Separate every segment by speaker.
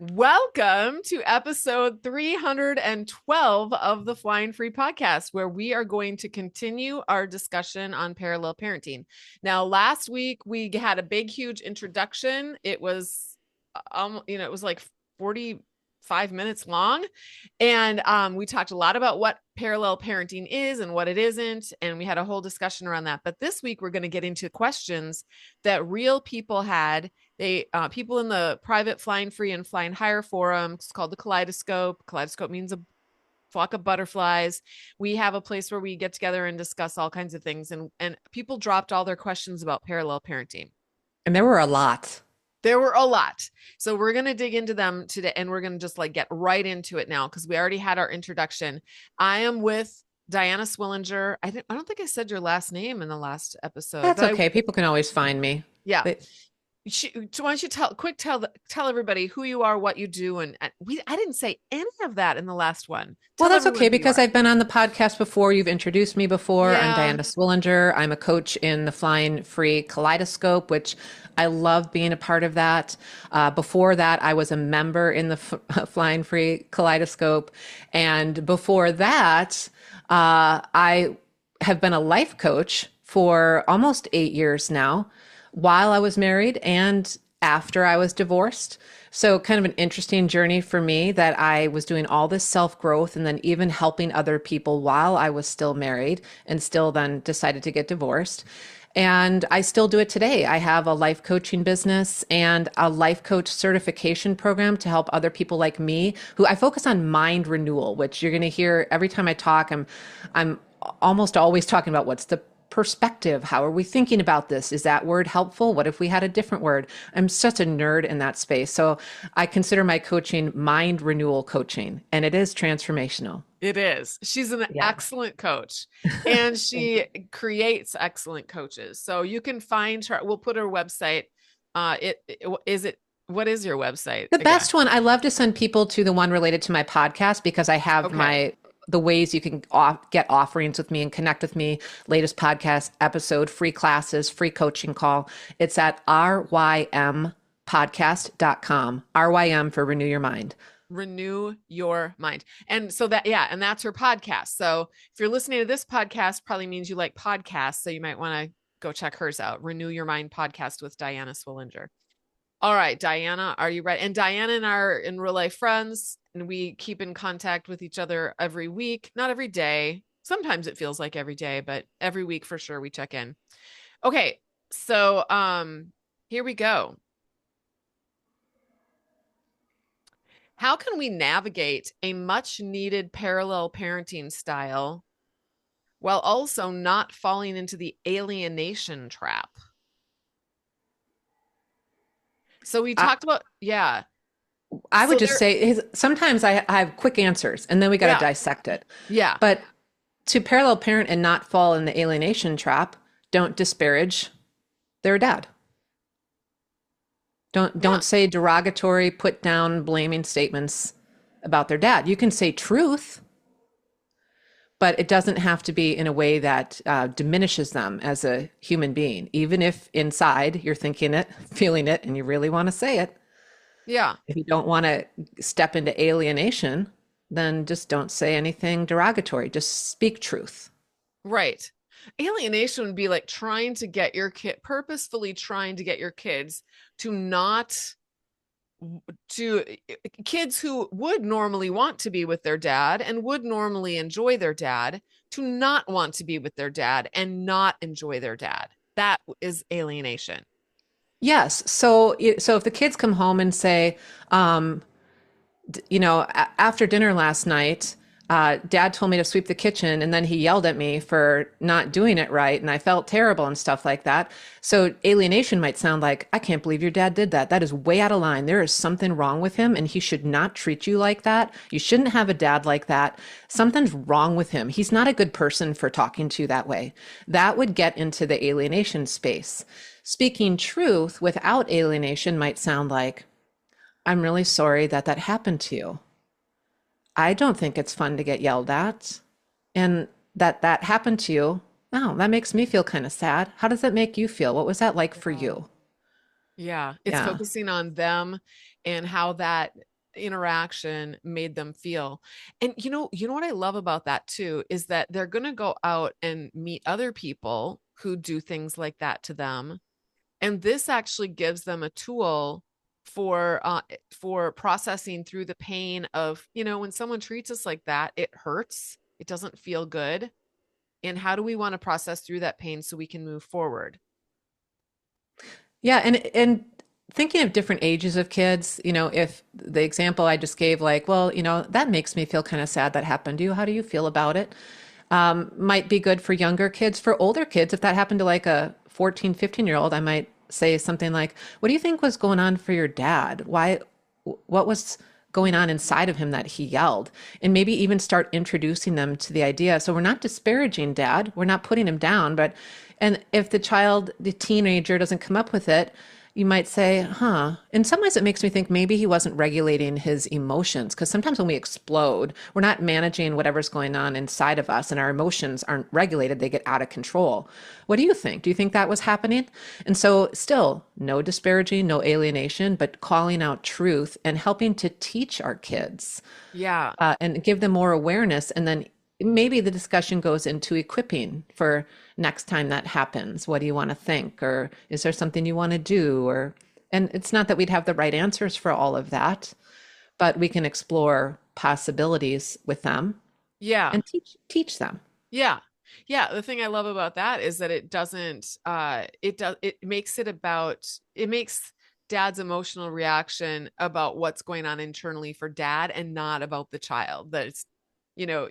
Speaker 1: Welcome to episode 312 of the Flying Free podcast, where we are going to continue our discussion on parallel parenting. Now, last week we had a big, huge introduction. It was, it was like 45 minutes long. And we talked a lot about what parallel parenting is and what it isn't. And we had a whole discussion around that. But this week we're going to get into questions that real people had. People in the private Flying Free and Flying Higher forum. It's called the Kaleidoscope. Kaleidoscope means a flock of butterflies. We have a place where we get together and discuss all kinds of things. And people dropped all their questions about parallel parenting.
Speaker 2: And there were a lot.
Speaker 1: There were a lot. So we're going to dig into them today, and we're going to just like get right into it now because we already had our introduction. I am with Diana Swillinger. I don't think I said your last name in the last episode.
Speaker 2: That's okay. People can always find me.
Speaker 1: Yeah.
Speaker 2: But
Speaker 1: So why don't you tell everybody who you are, what you do, and I didn't say any of that in the last one.
Speaker 2: well,
Speaker 1: Tell
Speaker 2: that's
Speaker 1: everyone
Speaker 2: okay
Speaker 1: who you
Speaker 2: because
Speaker 1: are.
Speaker 2: I've been on the podcast before. You've introduced me before. I'm
Speaker 1: Yeah.
Speaker 2: Diana Swillinger. I'm a coach in the Flying Free Kaleidoscope, which I love being a part of that. Before that, I was a member in the Flying Free Kaleidoscope. And before that, I have been a life coach for almost 8 years now, while I was married and after I was divorced. So, kind of an interesting journey for me that I was doing all this self growth and then even helping other people while I was still married and still then decided to get divorced. And I still do it today. I have a life coaching business and a life coach certification program to help other people like me who I focus on mind renewal, which you're going to hear every time I talk. I'm almost always talking about what's the perspective. How are we thinking about this? Is that word helpful? What if we had a different word? I'm such a nerd in that space. So I consider my coaching mind renewal coaching, and it is transformational.
Speaker 1: It is. She's an
Speaker 2: Yeah.
Speaker 1: excellent coach, and she creates excellent coaches. So you can find her. We'll put her website. What is your website
Speaker 2: The
Speaker 1: again?
Speaker 2: best one, I love to send people to the one related to my podcast because I have
Speaker 1: Okay.
Speaker 2: the ways you can get offerings with me and connect with me. Latest podcast episode, free classes, free coaching call. It's at rympodcast.com. RYM for Renew Your Mind.
Speaker 1: Renew Your Mind. And so and that's her podcast. So if you're listening to this podcast, probably means you like podcasts. So you might want to go check hers out. Renew Your Mind podcast with Diana Swillinger. All right, Diana, are you ready? And Diana and I are in real life friends, and we keep in contact with each other every week, not every day. Sometimes it feels like every day, but every week for sure we check in. Okay, so here we go. How can we navigate a much needed parallel parenting style while also not falling into the alienation trap? So we
Speaker 2: I,
Speaker 1: talked about, yeah.
Speaker 2: I would
Speaker 1: So
Speaker 2: just say sometimes I have quick answers and then we got to
Speaker 1: yeah,
Speaker 2: dissect it.
Speaker 1: yeah,
Speaker 2: But to parallel parent and not fall in the alienation trap, don't disparage their dad. Don't
Speaker 1: yeah,
Speaker 2: don't say derogatory, put down, blaming statements about their dad. You can say truth, but it doesn't have to be in a way that diminishes them as a human being, even if inside you're thinking it, feeling it, and you really want to say it.
Speaker 1: yeah.
Speaker 2: If you don't want to step into alienation, then just don't say anything derogatory. Just speak truth.
Speaker 1: Right. Alienation would be like trying to get your kid, purposefully trying to get your kids to not to kids who would normally want to be with their dad and would normally enjoy their dad to not want to be with their dad and not enjoy their dad. That is alienation.
Speaker 2: Yes. So if the kids come home and say, um, after dinner last night, dad told me to sweep the kitchen and then he yelled at me for not doing it right. And I felt terrible and stuff like that. So alienation might sound like, I can't believe your dad did that. That is way out of line. There is something wrong with him and he should not treat you like that. You shouldn't have a dad like that. Something's wrong with him. He's not a good person for talking to you that way. That would get into the alienation space. Speaking truth without alienation might sound like, I'm really sorry that that happened to you. I don't think it's fun to get yelled at. And that happened to you. Oh, that makes me feel kind of sad. How does that make you feel? What was that like for
Speaker 1: Yeah.
Speaker 2: you?
Speaker 1: Yeah, it's
Speaker 2: Yeah.
Speaker 1: focusing on them and how that interaction made them feel. And you know what I love about that too is that they're going to go out and meet other people who do things like that to them. And this actually gives them a tool for processing through the pain of, when someone treats us like that, it hurts. It doesn't feel good. And how do we want to process through that pain so we can move forward?
Speaker 2: Yeah, and thinking of different ages of kids, if the example I just gave, like, well, that makes me feel kind of sad that happened to you. How do you feel about it? Might be good for younger kids. For older kids, if that happened to like a 14, 15-year-old, I might say something like, what do you think was going on for your dad? What was going on inside of him that he yelled? And maybe even start introducing them to the idea. So we're not disparaging dad, we're not putting him down, but, and if the teenager doesn't come up with it, you might say, huh, in some ways it makes me think maybe he wasn't regulating his emotions. Because sometimes when we explode, we're not managing whatever's going on inside of us and our emotions aren't regulated, they get out of control. What do you think? Do you think that was happening? And so, still, no disparaging, no alienation, but calling out truth and helping to teach our kids
Speaker 1: Yeah.
Speaker 2: and give them more awareness. And then maybe the discussion goes into equipping for next time that happens. What do you want to think? Or is there something you want to do? And it's not that we'd have the right answers for all of that, but we can explore possibilities with them
Speaker 1: Yeah.
Speaker 2: and teach them.
Speaker 1: Yeah. Yeah, the thing I love about that is that it doesn't it makes dad's emotional reaction about what's going on internally for dad and not about the child. That it's, you know,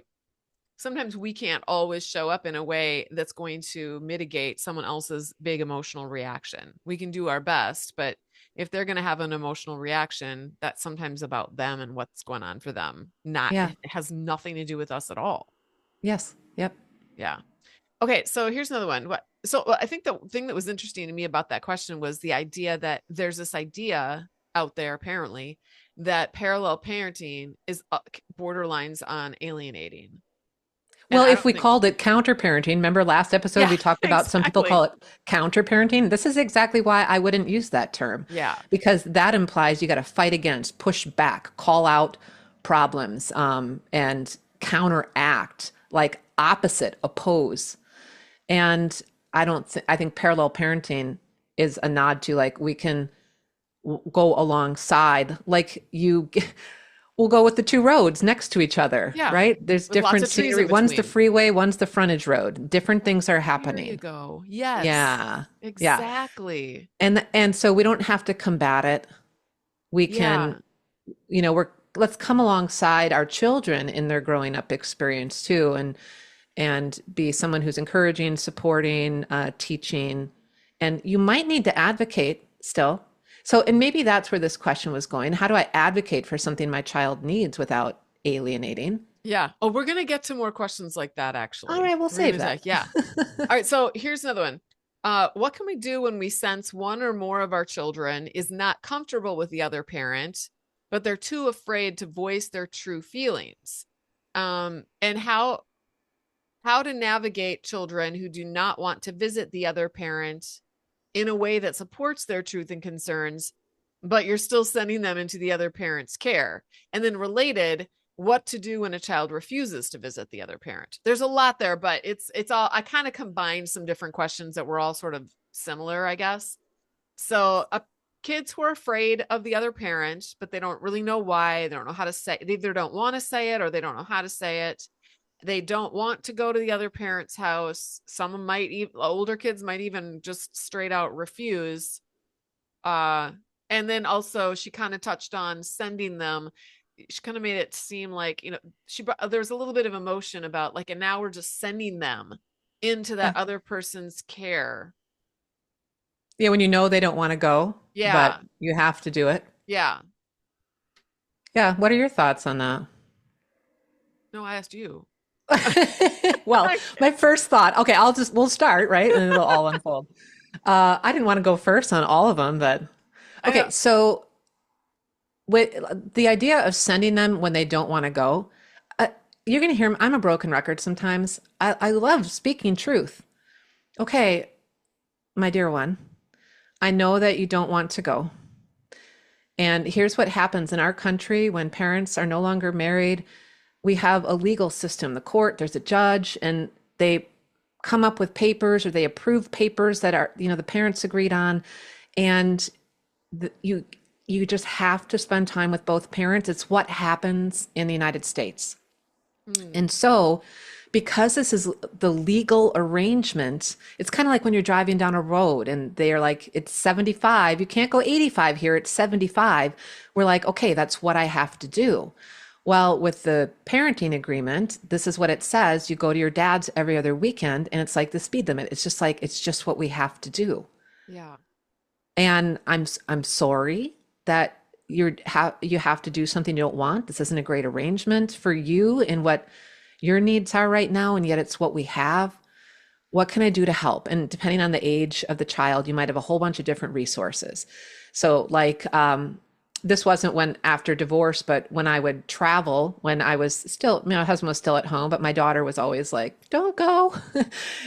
Speaker 1: sometimes we can't always show up in a way that's going to mitigate someone else's big emotional reaction. We can do our best, but if they're going to have an emotional reaction, that's sometimes about them and what's going on for them. Not,
Speaker 2: Yeah.
Speaker 1: it has nothing to do with us at all.
Speaker 2: Yes. Yep.
Speaker 1: Yeah. Okay, so here's another one. I think the thing that was interesting to me about that question was the idea that there's this idea out there apparently that parallel parenting is borderlines on alienating. And
Speaker 2: Well,
Speaker 1: I
Speaker 2: if
Speaker 1: don't
Speaker 2: we
Speaker 1: think
Speaker 2: called it counter-parenting, remember last episode
Speaker 1: yeah,
Speaker 2: we talked about some people
Speaker 1: exactly.
Speaker 2: call it counter-parenting. This is exactly why I wouldn't use that term,
Speaker 1: Yeah.
Speaker 2: because that implies you got to fight against, push back, call out problems, and counteract, like opposite, oppose. And I think parallel parenting is a nod to like we can go alongside, like we'll go with the two roads next to each other,
Speaker 1: Yeah.
Speaker 2: right? There's
Speaker 1: With lots
Speaker 2: different
Speaker 1: of trees
Speaker 2: scenery.
Speaker 1: in
Speaker 2: One's the
Speaker 1: between.
Speaker 2: freeway, one's the frontage road. Different things are
Speaker 1: There you
Speaker 2: happening.
Speaker 1: go. Yes.
Speaker 2: Yeah. Yeah.
Speaker 1: Exactly.
Speaker 2: And so we don't have to combat it. We
Speaker 1: Yeah.
Speaker 2: can, let's come alongside our children in their growing up experience too, and be someone who's encouraging, supporting, teaching. And you might need to advocate still. So, and maybe that's where this question was going. How do I advocate for something my child needs without alienating?
Speaker 1: Yeah. Oh, we're going to get to more questions like that
Speaker 2: All
Speaker 1: actually.
Speaker 2: right, we'll
Speaker 1: We're going
Speaker 2: save
Speaker 1: to say,
Speaker 2: that.
Speaker 1: yeah. All right, so here's another one. What can we do when we sense one or more of our children is not comfortable with the other parent, but they're too afraid to voice their true feelings? And how to navigate children who do not want to visit the other parent in a way that supports their truth and concerns, but you're still sending them into the other parent's care. And then related, what to do when a child refuses to visit the other parent. There's a lot there, but it's all I kind of combined some different questions that were all sort of similar, I guess. So kids who are afraid of the other parent, but they don't really know why, they don't know how to say, they either don't want to say it or they don't know how to say it. They don't want to go to the other parent's house. Some might even, older kids might even just straight out refuse. Uh, and then also she kind of touched on sending them. She kind of made it seem like, there's a little bit of emotion about like, and now we're just sending them into
Speaker 2: Yeah.
Speaker 1: that other person's care.
Speaker 2: Yeah, when they don't want to go, but
Speaker 1: Yeah.
Speaker 2: you have to do it.
Speaker 1: Yeah.
Speaker 2: Yeah. What are your thoughts on that?
Speaker 1: No, I asked you.
Speaker 2: Well, my first thought, okay, we'll start, right? And it'll all unfold. I didn't want to go first on all of them, but okay.
Speaker 1: I,
Speaker 2: So with the idea of sending them when they don't want to go, uh, you're going to hear, I'm a broken record sometimes. I love speaking truth. Okay, my dear one, I know that you don't want to go. And here's what happens in our country when parents are no longer married. We have a legal system, the court, there's a judge, and they come up with papers or they approve papers that are, the parents agreed on. And you just have to spend time with both parents. It's what happens in the United States.
Speaker 1: Mm.
Speaker 2: And so, because this is the legal arrangement, it's kind of like when you're driving down a road and they're like, it's 75, you can't go 85 here, it's 75. We're like, okay, that's what I have to do. Well, with the parenting agreement, this is what it says. You go to your dad's every other weekend, and it's like the speed limit. It's just like, it's just what we have to do.
Speaker 1: Yeah.
Speaker 2: And I'm sorry that you have to do something you don't want. This isn't a great arrangement for you and what your needs are right now, and yet it's what we have. What can I do to help? And depending on the age of the child, you might have a whole bunch of different resources. So like this wasn't when after divorce, but when I would travel, when I was still, my husband was still at home, but my daughter was always like, don't go.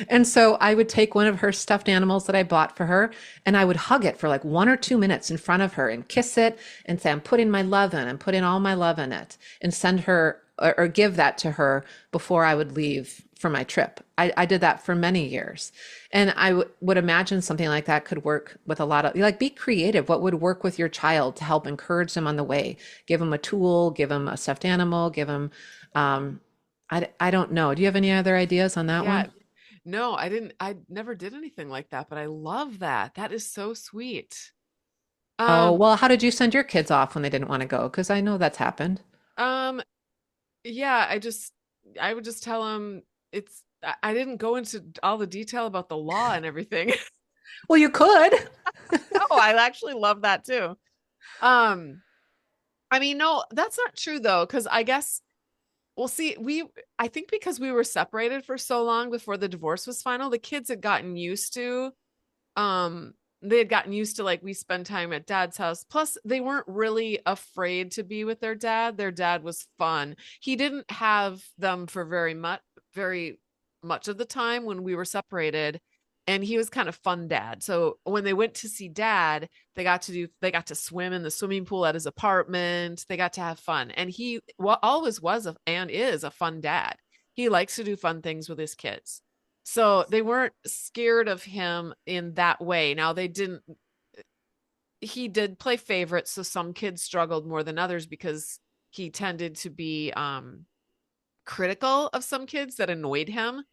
Speaker 2: And so I would take one of her stuffed animals that I bought for her and I would hug it for like 1 or 2 minutes in front of her and kiss it and say, I'm putting my love in, I'm putting all my love in it, and send her or give that to her before I would leave for my trip. I did that for many years. And I would imagine something like that could work with a lot of, like, be creative. What would work with your child to help encourage them on the way? Give them a tool, give them a stuffed animal, give them, I don't know. Do you have any other ideas on that
Speaker 1: Yeah.
Speaker 2: one?
Speaker 1: No, I didn't. I never did anything like that, but I love that. That is so sweet.
Speaker 2: Oh,
Speaker 1: Um,
Speaker 2: well, how did you send your kids off when they didn't want to go? Because I know that's happened.
Speaker 1: um, yeah, I would just tell them I didn't go into all the detail about the law and everything.
Speaker 2: Well, you could.
Speaker 1: No, I actually love that too. Um, I mean, no, that's not true though, because I guess we'll see. I think because we were separated for so long before the divorce was final, the kids had gotten used to, um, they had gotten used to like we spend time at dad's house. Plus, they weren't really afraid to be with their dad. Their dad was fun. He didn't have them for very much of the time when we were separated. And he was kind of fun dad. So when they went to see dad, they got to swim in the swimming pool at his apartment. They got to have fun. And he always was and is a fun dad. He likes to do fun things with his kids. So they weren't scared of him in that way. Now they didn't he did play favorites, so some kids struggled more than others because he tended to be critical of some kids that annoyed him.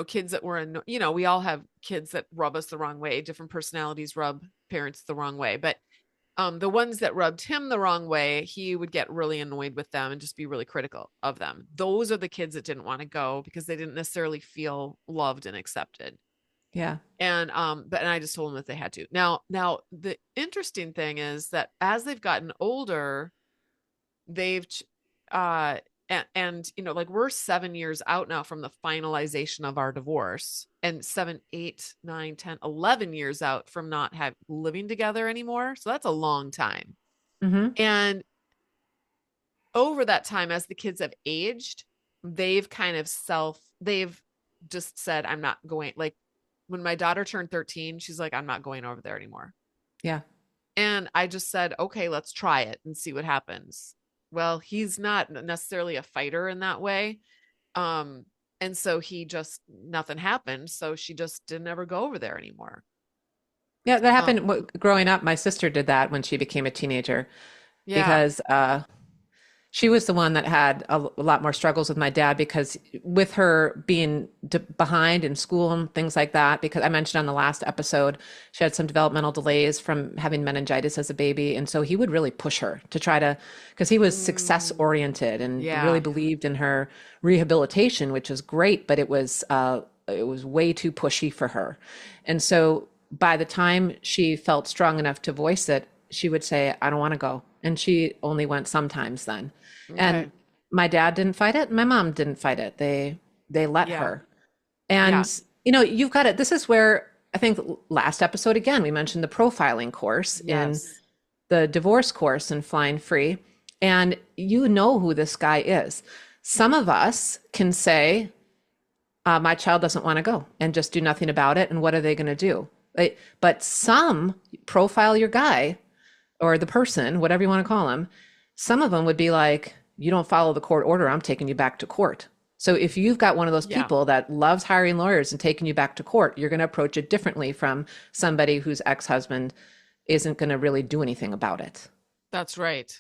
Speaker 1: Kids that were we all have kids that rub us the wrong way. Different personalities rub parents the wrong way, but the ones that rubbed him the wrong way, he would get really annoyed with them and just be really critical of them. Those are the kids that didn't want to go because they didn't necessarily feel loved and accepted.
Speaker 2: Yeah.
Speaker 1: And I just told them that they had to. Now the interesting thing is that as they've gotten older, they've uh and like we're 7 years out now from the finalization of our divorce, and 7, 8, 9, 10, 11 years out from not living together anymore. So that's a long time.
Speaker 2: Mm-hmm.
Speaker 1: And over that time, as the kids have aged, they've just said, I'm not going. Like when my daughter turned 13, she's like, I'm not going over there anymore.
Speaker 2: Yeah.
Speaker 1: And I just said, okay, let's try it and see what happens. Well, he's not necessarily a fighter in that way. Um, and so nothing happened. So she just didn't ever go over there anymore.
Speaker 2: Yeah, that
Speaker 1: Um,
Speaker 2: happened growing up. My sister did that when she became a teenager
Speaker 1: yeah.
Speaker 2: because she was the one that had a lot more struggles with my dad because with her being behind in school and things like that, because I mentioned on the last episode, she had some developmental delays from having meningitis as a baby. And so he would really push her to try to, because he was success
Speaker 1: Mm,
Speaker 2: oriented and really
Speaker 1: yeah.
Speaker 2: believed in her rehabilitation, which was great, but it was way too pushy for her. And so by the time she felt strong enough to voice it, she would say, I don't want to go. And she only went sometimes then. And
Speaker 1: Okay.
Speaker 2: my dad didn't fight it. My mom didn't fight it. They let
Speaker 1: Yeah.
Speaker 2: her.
Speaker 1: Yeah.
Speaker 2: And you've got it. This is where I think last episode again we mentioned the profiling course in
Speaker 1: Yes.
Speaker 2: the divorce course in Flying Free, and you know who this guy is. Some of us can say, my child doesn't want to go, and just do nothing about it. And what are they going to do? But some profile your guy or the person, whatever you want to call them. Some of them would be like, you don't follow the court order, I'm taking you back to court. So if you've got one of those
Speaker 1: Yeah,
Speaker 2: people that loves hiring lawyers and taking you back to court, you're going to approach it differently from somebody whose ex-husband isn't going to really do anything about it.
Speaker 1: that's right.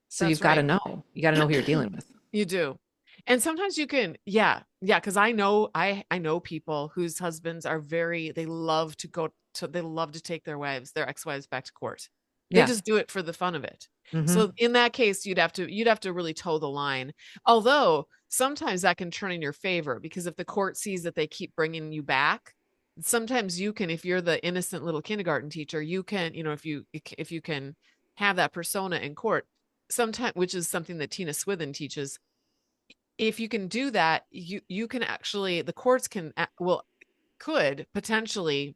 Speaker 2: So you've
Speaker 1: That's
Speaker 2: got to
Speaker 1: right.
Speaker 2: know. You got to know who you're dealing with.
Speaker 1: You do. And sometimes you can, yeah, because I know people whose husbands are very, they love to take their ex-wives back to court. They
Speaker 2: Yeah.
Speaker 1: just do it for the fun of it.
Speaker 2: Hmm.
Speaker 1: So in that case, you'd have to really toe the line. Although sometimes that can turn in your favor because if the court sees that they keep bringing you back, sometimes you can, if you're the innocent little kindergarten teacher, you can, if you can have that persona in court, sometimes, which is something that Tina Swithin teaches, if you can do that, you can actually, the courts can could potentially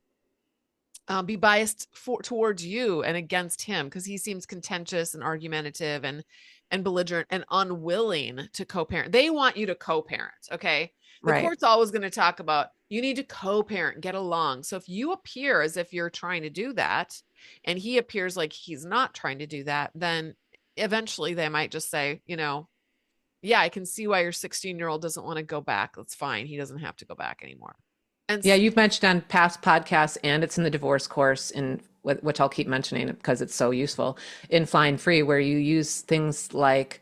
Speaker 1: be biased towards you and against him because he seems contentious and argumentative and belligerent and unwilling to co-parent. They want you to co-parent. Okay, the
Speaker 2: Right.
Speaker 1: court's always going to talk about you need to co-parent, get along. So if you appear as if you're trying to do that and he appears like he's not trying to do that, then eventually they might just say, yeah, I can see why your 16-year-old doesn't want to go back. That's fine. He doesn't have to go back anymore. And
Speaker 2: Yeah, you've mentioned on past podcasts, and it's in the divorce course, in which I'll keep mentioning it because it's so useful in Flying Free, where you use things like,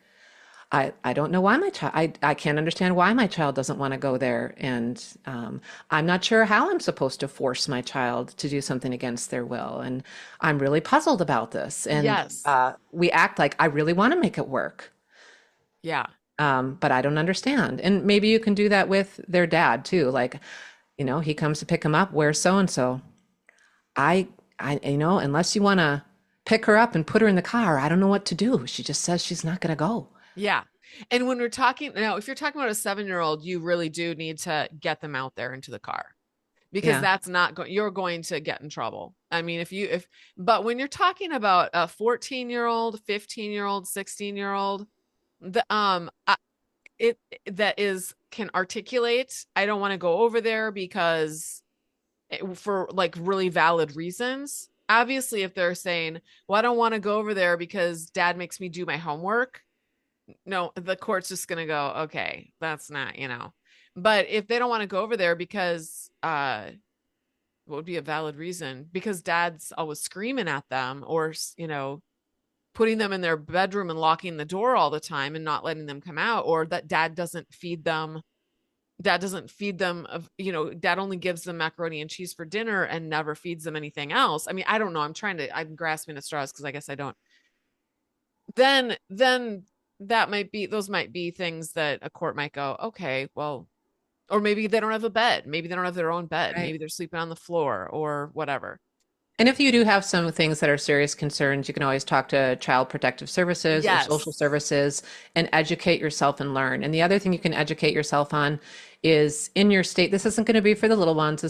Speaker 2: I don't know why my child, I can't understand why my child doesn't want to go there. And I'm not sure how I'm supposed to force my child to do something against their will. And I'm really puzzled about this. And
Speaker 1: yes,
Speaker 2: we act like I really want to make it work.
Speaker 1: yeah,
Speaker 2: But I don't understand. And maybe you can do that with their dad too. Like, he comes to pick him up. Where's so and so? Unless you want to pick her up and put her in the car, I don't know what to do. She just says she's not going to go.
Speaker 1: yeah. And when we're talking now, if you're talking about a 7-year-old, you really do need to get them out there into the car because
Speaker 2: Yeah.
Speaker 1: that's not going, you're going to get in trouble. I mean, but when you're talking about a 14-year-old, 15-year-old, 16-year-old, the, it that is can articulate, I don't want to go over there because for like really valid reasons. Obviously, if they're saying, well, I don't want to go over there because dad makes me do my homework, no, the court's just going to go, okay, that's not. But if they don't want to go over there because, what would be a valid reason? Because dad's always screaming at them or, putting them in their bedroom and locking the door all the time and not letting them come out, or that dad doesn't feed them of, dad only gives them macaroni and cheese for dinner and never feeds them anything else. I mean, I don't know, I'm grasping at straws because I guess I don't. Then those might be things that a court might go, okay, well, or maybe they don't have a bed, maybe they don't have their own bed,
Speaker 2: Right.
Speaker 1: maybe they're sleeping on the floor or whatever.
Speaker 2: And if you do have some things that are serious concerns, you can always talk to Child Protective Services or social
Speaker 1: Yes.
Speaker 2: services and educate yourself and learn. And the other thing you can educate yourself on is in your state, this isn't going to be for the little ones,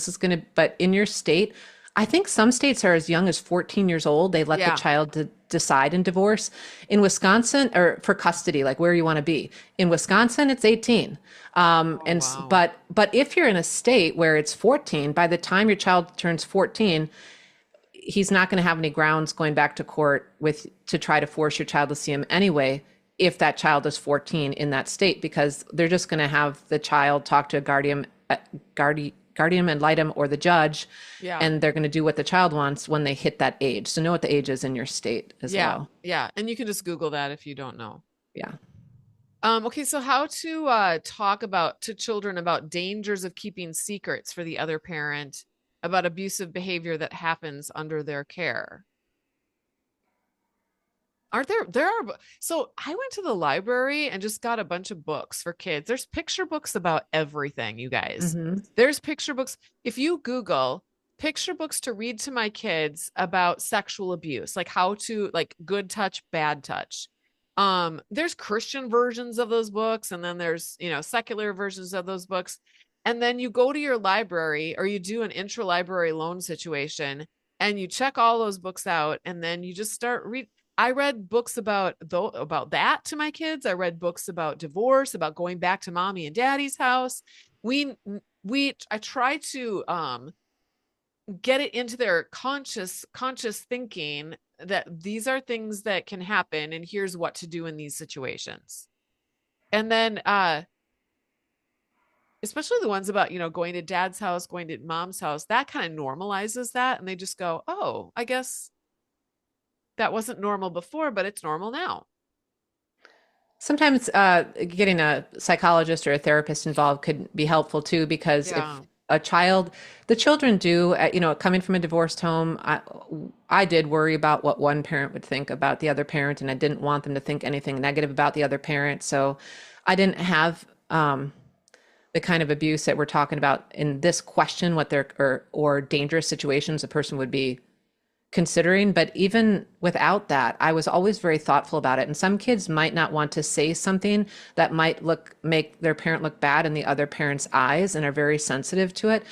Speaker 2: but in your state, I think some states are as young as 14 years old. They let the
Speaker 1: Yeah.
Speaker 2: child decide in divorce. In Wisconsin, or for custody, like where you want to be. In Wisconsin, it's 18.
Speaker 1: Oh, wow.
Speaker 2: But if you're in a state where it's 14, by the time your child turns 14, he's not going to have any grounds going back to court to try to force your child to see him anyway if that child is 14 in that state, because they're just going to have the child talk to a guardian ad litem or the judge,
Speaker 1: Yeah.
Speaker 2: and they're going to do what the child wants when they hit that age. So know what the age is in your state as
Speaker 1: Yeah.
Speaker 2: well.
Speaker 1: Yeah. And you can just Google that if you don't know.
Speaker 2: Yeah.
Speaker 1: Okay, so how to talk about to children about dangers of keeping secrets for the other parent about abusive behavior that happens under their care. Aren't there are so I went to the library and just got a bunch of books for kids. There's picture books about everything, you guys.
Speaker 2: Hmm.
Speaker 1: There's picture books. If you Google picture books to read to my kids about sexual abuse, like how to like good touch, bad touch. There's Christian versions of those books, and then there's, secular versions of those books. And then you go to your library or you do an intra-library loan situation and you check all those books out, and then you just start read. I read books about that to my kids. I read books about divorce, about going back to mommy and daddy's house. We I try to get it into their conscious thinking that these are things that can happen and here's what to do in these situations. And then especially the ones about, going to dad's house, going to mom's house, that kind of normalizes that and they just go, "Oh, I guess that wasn't normal before, but it's normal now."
Speaker 2: Sometimes getting a psychologist or a therapist involved could be helpful too, because if
Speaker 1: Yeah.
Speaker 2: a child, the children do, coming from a divorced home, I did worry about what one parent would think about the other parent, and I didn't want them to think anything negative about the other parent. So I didn't have the kind of abuse that we're talking about in this question, what they're, or dangerous situations a person would be considering. But even without that, I was always very thoughtful about it. And some kids might not want to say something that might make their parent look bad in the other parent's eyes and are very sensitive to it.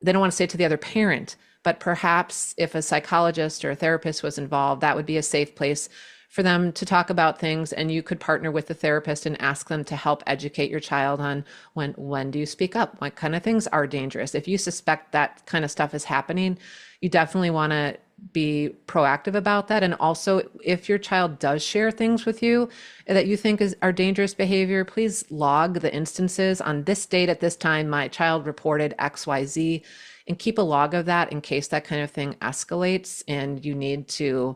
Speaker 2: They don't want to say it to the other parent, but perhaps if a psychologist or a therapist was involved, that would be a safe place for them to talk about things, and you could partner with the therapist and ask them to help educate your child on when do you speak up, what kind of things are dangerous. If you suspect that kind of stuff is happening, you definitely want to be proactive about that. And also, if your child does share things with you that you think are dangerous behavior, please log the instances. On this date at this time, my child reported XYZ, and keep a log of that in case that kind of thing escalates and you need to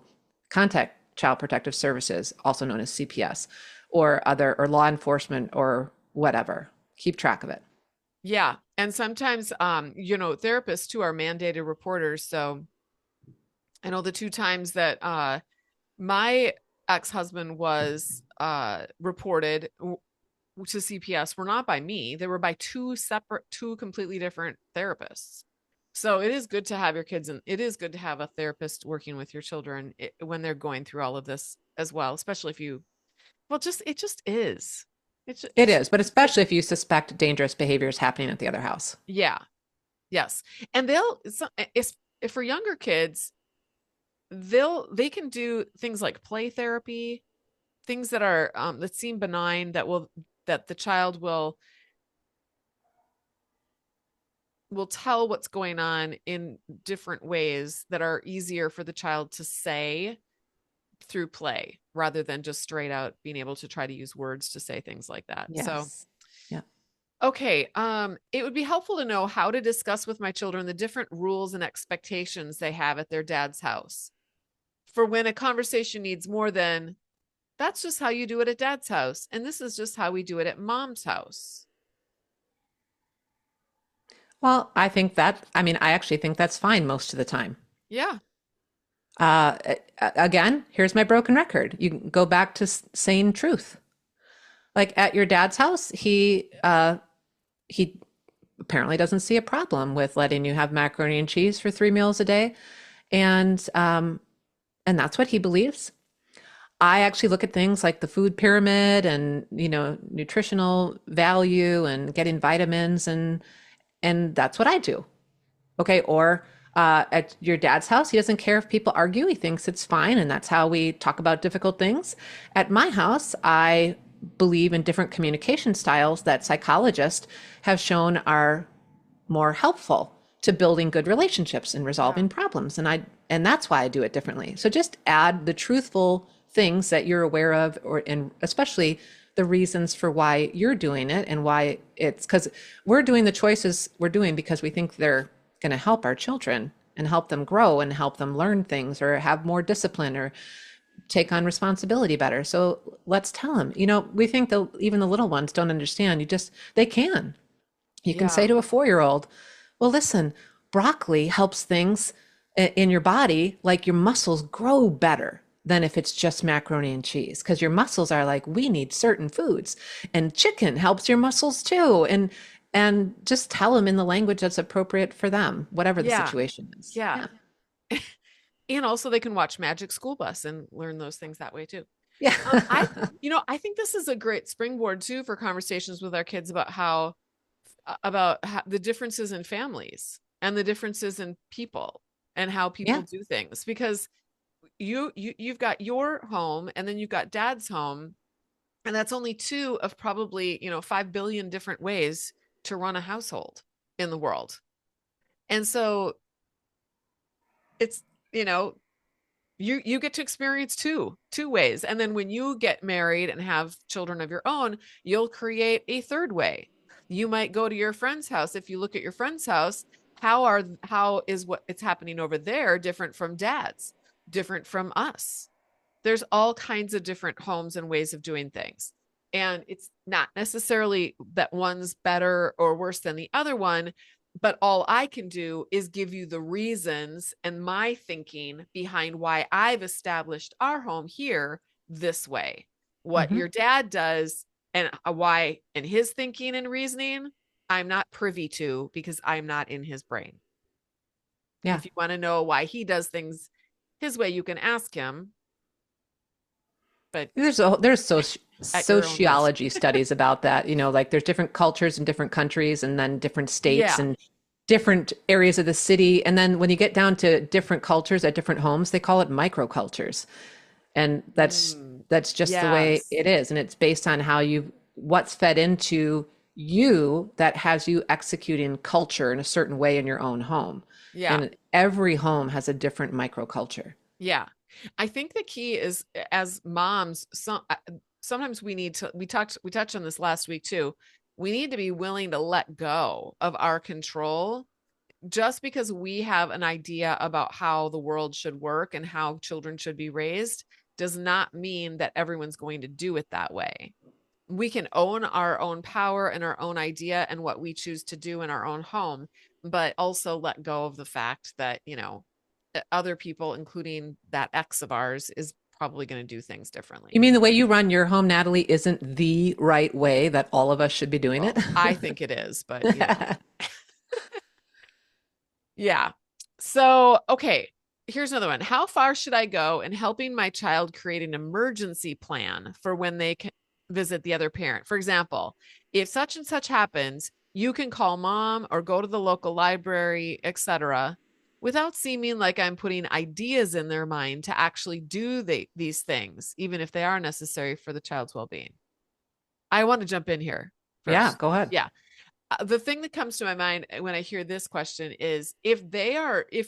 Speaker 2: contact Child Protective Services, also known as CPS, or law enforcement or whatever. Keep track of it.
Speaker 1: Yeah. And sometimes, therapists too are mandated reporters. So I know the two times that my ex-husband was reported to CPS were not by me. They were by two completely different therapists. So it is good to have your kids, and it is good to have a therapist working with your children when they're going through all of this as well, especially if you, well, it just is.
Speaker 2: It is, but especially if you suspect dangerous behaviors happening at the other house.
Speaker 1: Yeah. Yes. And if for younger kids, they can do things like play therapy, things that are that seem benign, that the child will tell what's going on in different ways that are easier for the child to say through play rather than just straight out being able to try to use words to say things like that. So,
Speaker 2: Yes. Yeah.
Speaker 1: okay, it would be helpful to know how to discuss with my children the different rules and expectations they have at their dad's house. For when a conversation needs more than, "That's just how you do it at dad's house, and this is just how we do it at mom's house."
Speaker 2: Well, I actually think that's fine most of the time.
Speaker 1: Yeah.
Speaker 2: Uh, Again, here's my broken record. You can go back to saying truth. Like at your dad's house, he apparently doesn't see a problem with letting you have macaroni and cheese for 3 meals a day, and that's what he believes. I actually look at things like the food pyramid and nutritional value and getting vitamins, and that's what I do. Okay. Or at your dad's house, he doesn't care if people argue. He thinks it's fine. And that's how we talk about difficult things. At my house, I believe in different communication styles that psychologists have shown are more helpful to building good relationships and
Speaker 1: Yeah.
Speaker 2: resolving problems. And that's why I do it differently. So just add the truthful things that you're aware of, and especially the reasons for why you're doing it, and why it's because we're doing the choices we're doing because we think they're going to help our children and help them grow and help them learn things or have more discipline or take on responsibility better. So let's tell them. We think that even the little ones don't understand. They can. You can say
Speaker 1: Yeah.
Speaker 2: to a 4-year-old, well, listen, broccoli helps things in your body, like your muscles grow better than if it's just macaroni and cheese, because your muscles are like, we need certain foods, and chicken helps your muscles too. And just tell them in the language that's appropriate for them, whatever the
Speaker 1: Yeah.
Speaker 2: situation is.
Speaker 1: Yeah.
Speaker 2: Yeah.
Speaker 1: And also they can watch Magic School Bus and learn those things that way too.
Speaker 2: Yeah.
Speaker 1: I think this is a great springboard too for conversations with our kids about the differences in families and the differences in people and how people
Speaker 2: Yeah.
Speaker 1: do things, because you've got your home and then you've got dad's home, and that's only two of probably 5 billion different ways to run a household in the world. And so it's, you know, you get to experience two ways. And then when you get married and have children of your own, you'll create a third way. You might go to your friend's house. If you look at your friend's house, how is what it's happening over there different from dad's, different from us? There's all kinds of different homes and ways of doing things. And it's not necessarily that one's better or worse than the other one, but all I can do is give you the reasons and my thinking behind why I've established our home here this way. What
Speaker 2: Mm-hmm.
Speaker 1: your dad does and why and his thinking and reasoning, I'm not privy to because I'm not in his brain.
Speaker 2: Yeah.
Speaker 1: If you want to know why he does things his way, you can ask him, but
Speaker 2: There's
Speaker 1: at your own risk.
Speaker 2: sociology studies about that, like there's different cultures in different countries and then different states
Speaker 1: Yeah.
Speaker 2: and different areas of the city. And then when you get down to different cultures at different homes, they call it microcultures. And that's just the way
Speaker 1: Yes.
Speaker 2: it is. And it's based on what's fed into you that has you executing culture in a certain way in your own home.
Speaker 1: Yeah.
Speaker 2: And every home has a different microculture.
Speaker 1: Yeah. I think the key is as moms, sometimes we touched on this last week too. We need to be willing to let go of our control just because we have an idea about how the world should work and how children should be raised does not mean that everyone's going to do it that way. We can own our own power and our own idea and what we choose to do in our own home, but also let go of the fact that, other people, including that ex of ours, is probably going to do things
Speaker 2: You
Speaker 1: differently.
Speaker 2: mean the way you run your home, Natalie, isn't the right way that all of us should be doing it?
Speaker 1: Well, I think it is, but yeah. So, okay, here's another one. How far should I go in helping my child create an emergency plan for when they can visit the other parent? For example, if such and such happens, you can call mom or go to the local library, etc., without seeming like I'm putting ideas in their mind to actually do these things, even if they are necessary for the child's well-being. I want to jump in here
Speaker 2: Yeah,
Speaker 1: first.
Speaker 2: go ahead.
Speaker 1: Yeah, the thing that comes to my mind when I hear this question is if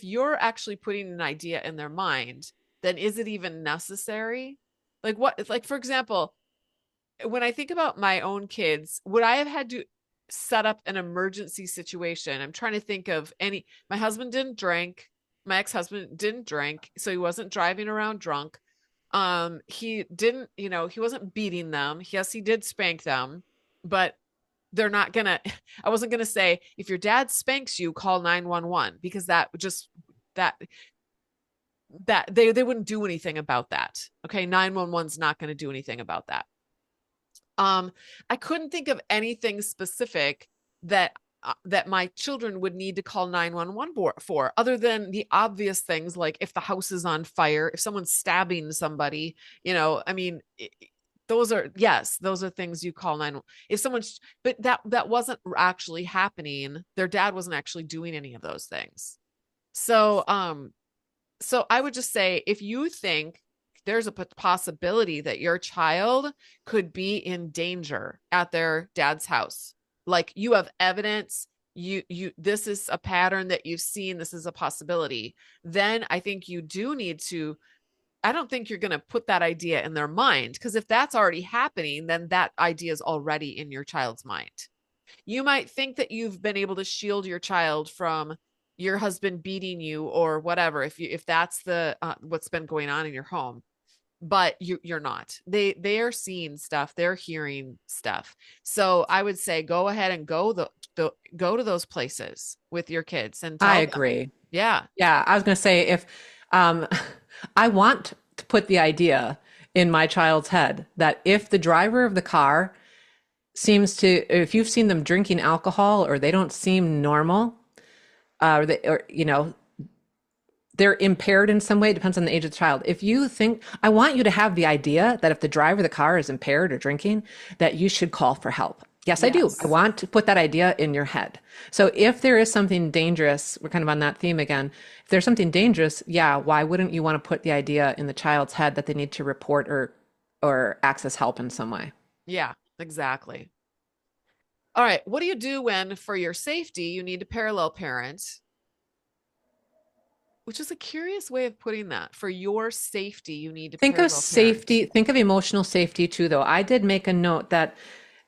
Speaker 1: you're actually putting an idea in their mind, then is it even necessary? Like what, like for example, when I think about my own kids, would I have had to set up an emergency situation? I'm trying to think of my husband didn't drink, my ex-husband didn't drink, so he wasn't driving around drunk. He didn't, he wasn't beating them. Yes, he did spank them, but they're not gonna I wasn't gonna say if your dad spanks you call 911 because that they wouldn't do anything about that. Okay, 911's not going to do anything about that. I couldn't think of anything specific that my children would need to call 911 for other than the obvious things like if the house is on fire, if someone's stabbing somebody, I mean, those are, yes, those are things you call 911. If someone's, but that wasn't actually happening. Their dad wasn't actually doing any of those things. So I would just say if you think there's a possibility that your child could be in danger at their dad's house, like you have evidence, you this is a pattern that you've seen, this is a possibility, then I think you do need to, I don't think you're going to put that idea in their mind, because if that's already happening, then that idea is already in your child's mind. You might think that you've been able to shield your child from your husband beating you or whatever, if that's the what's been going on in your home, but you're not. They are seeing stuff, they're hearing stuff. So I would say go ahead and go to those places with your kids and
Speaker 2: I
Speaker 1: tell them.
Speaker 2: agree.
Speaker 1: Yeah.
Speaker 2: Yeah, I was going to say if um, I want to put the idea in my child's head that if the driver of the car if you've seen them drinking alcohol or they don't seem normal, or they're impaired in some way, it depends on the age of the child. If you think, I want you to have the idea that if the driver of the car is impaired or drinking, that you should call for help. Yes, I do. I
Speaker 1: Yes.
Speaker 2: want to put that idea in your head. So if there is something dangerous, we're kind of on that theme again. If there's something dangerous, yeah, why wouldn't you want to put the idea in the child's head that they need to report or access help in some way?
Speaker 1: Yeah, exactly. All right, what do you do when for your safety you need to parallel parent which is a curious way of putting that. For your safety, you need to
Speaker 2: Think of
Speaker 1: parallel parent.
Speaker 2: safety, think of emotional safety too, though. I did make a note that,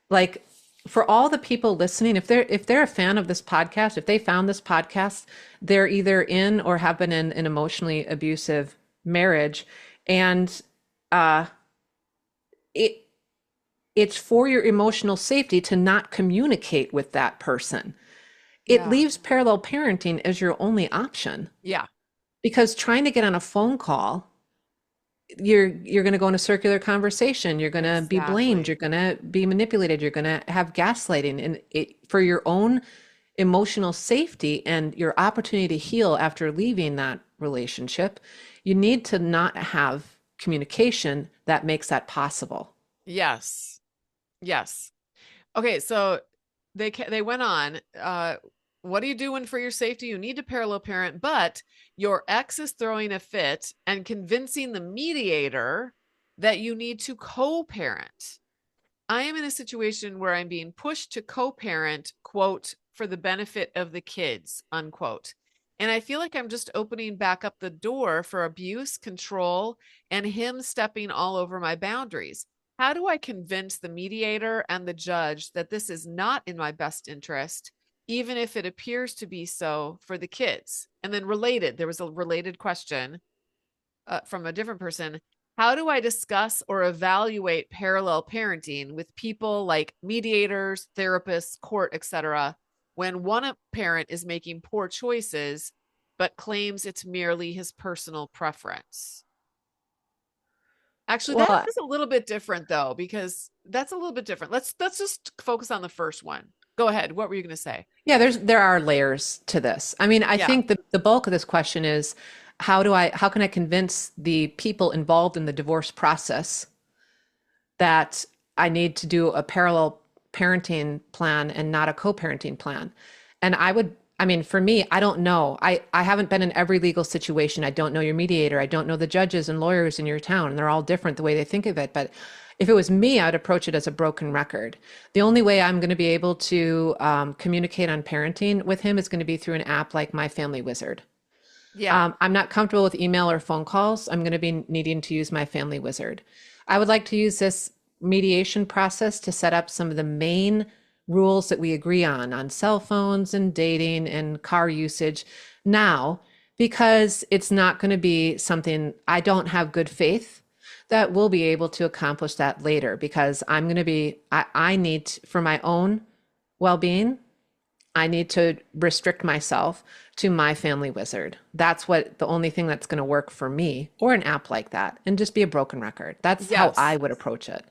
Speaker 2: like, for all the people listening, if they're a fan of this podcast, if they found this podcast, they're either in or have been in an emotionally abusive marriage, and uh, it it's for your emotional safety to not communicate with that person. It
Speaker 1: Yeah.
Speaker 2: leaves parallel parenting as your only option
Speaker 1: Yeah.
Speaker 2: because trying to get on a phone call, you're going to go in a circular conversation, you're going to be blamed,
Speaker 1: Exactly.
Speaker 2: you're going to be manipulated, you're going to have gaslighting, and for your own emotional safety and your opportunity to heal after leaving that relationship, you need to not have communication that makes that possible.
Speaker 1: Yes. Yes. Okay, so they went on. What are you doing for your safety? You need to parallel parent, but your ex is throwing a fit and convincing the mediator that you need to co-parent. I am in a situation where I'm being pushed to co-parent, quote, for the benefit of the kids, unquote. And I feel like I'm just opening back up the door for abuse, control, and him stepping all over my boundaries. How do I convince the mediator and the judge that this is not in my best interest, even if it appears to be so for the kids? And then related, there was a related question from a different person. How do I discuss or evaluate parallel parenting with people like mediators, therapists, court, etc., when one parent is making poor choices but claims it's merely his personal preference? Actually, that
Speaker 2: Well,
Speaker 1: is a little bit different though, because that's a little bit different. Let's just focus on the first one. Go ahead. What were you going to say?
Speaker 2: yeah, there are layers to this. I mean, I
Speaker 1: Yeah.
Speaker 2: think the bulk of this question is how can I convince the people involved in the divorce process that I need to do a parallel parenting plan and not a co-parenting plan? And I mean, for me, I don't know. I haven't been in every legal situation. I don't know your mediator. I don't know the judges and lawyers in your town. And they're all different the way they think of it. But if it was me, I'd approach it as a broken record. The only way I'm going to be able to communicate on parenting with him is going to be through an app like My Family Wizard.
Speaker 1: Yeah.
Speaker 2: I'm not comfortable with email or phone calls. I'm going to be needing to use My Family Wizard. I would like to use this mediation process to set up some of the main rules that we agree on cell phones and dating and car usage now, because it's not going to be something I don't have good faith that we'll be able to accomplish that later because I'm going to be, I need for my own well being, I need to restrict myself to My Family Wizard. That's what the only thing that's going to work for me or an app like that and just be a broken record. That's how I
Speaker 1: Yes.
Speaker 2: would approach it.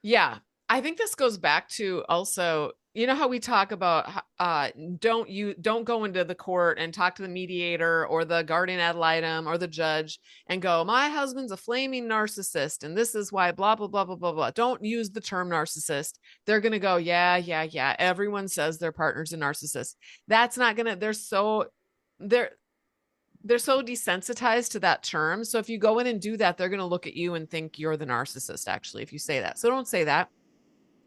Speaker 1: Yeah. I think this goes back to also, you know how we talk about don't go into the court and talk to the mediator or the guardian ad litem or the judge and go, my husband's a flaming narcissist and this is why blah blah blah blah blah blah. Don't use the term narcissist. They're going to go, yeah, yeah, yeah. Everyone says their partner's a narcissist. That's not going to they're they're so desensitized to that term. So if you go in and do that, they're going to look at you and think you're the narcissist, actually, if you say that. So don't say that.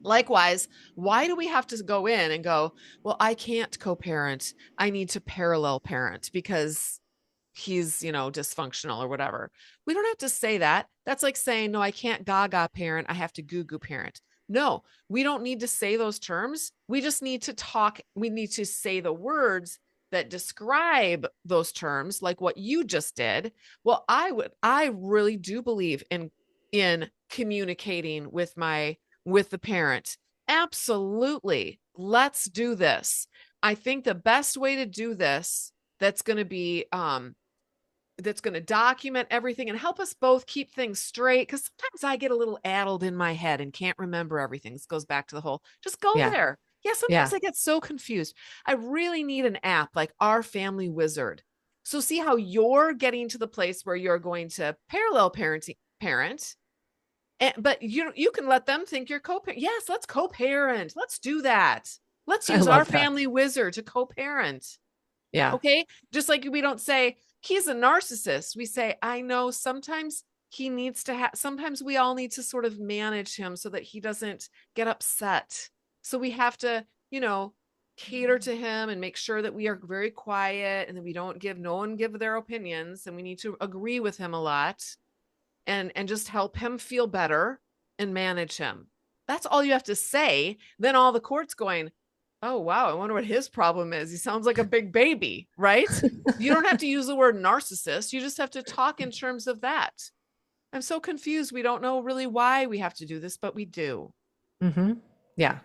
Speaker 1: Likewise, why do we have to go in and go, well, I can't co parent. I need to parallel parent because he's, dysfunctional or whatever. We don't have to say that. That's like saying, no, I can't gaga parent. I have to goo goo parent. No, we don't need to say those terms. We just need to talk. We need to say the words that describe those terms, like what you just did. Well, I really do believe in communicating with the parent. Absolutely. Let's do this. I think the best way to do this that's going to be that's going to document everything and help us both keep things straight. Because sometimes I get a little addled in my head and can't remember everything. This goes back to the whole just go
Speaker 2: Yeah.
Speaker 1: there. Yeah,
Speaker 2: Yeah.
Speaker 1: sometimes I get so confused. I really need an app like Our Family Wizard. So see how you're getting to the place where you're going to parallel parent, but you can let them think you're co-parent. Yes, let's co-parent. Let's do that. Let's
Speaker 2: I
Speaker 1: use Our
Speaker 2: love that.
Speaker 1: Family Wizard to co-parent.
Speaker 2: Yeah.
Speaker 1: Okay. Just like we don't say he's a narcissist. We say, I know sometimes he needs to have, sometimes we all need to sort of manage him so that he doesn't get upset. So we have to, you know, cater to him and make sure that we are very quiet and that we don't give no one give their opinions, and we need to agree with him a lot and just help him feel better and manage him. That's all you have to say. Then all the court's going, oh, wow, I wonder what his problem is. He sounds like a big baby, right? You don't have to use the word narcissist. You just have to talk in terms of that. I'm so confused. We don't know really why we have to do this, but we do.
Speaker 2: Mm-hmm. Yeah.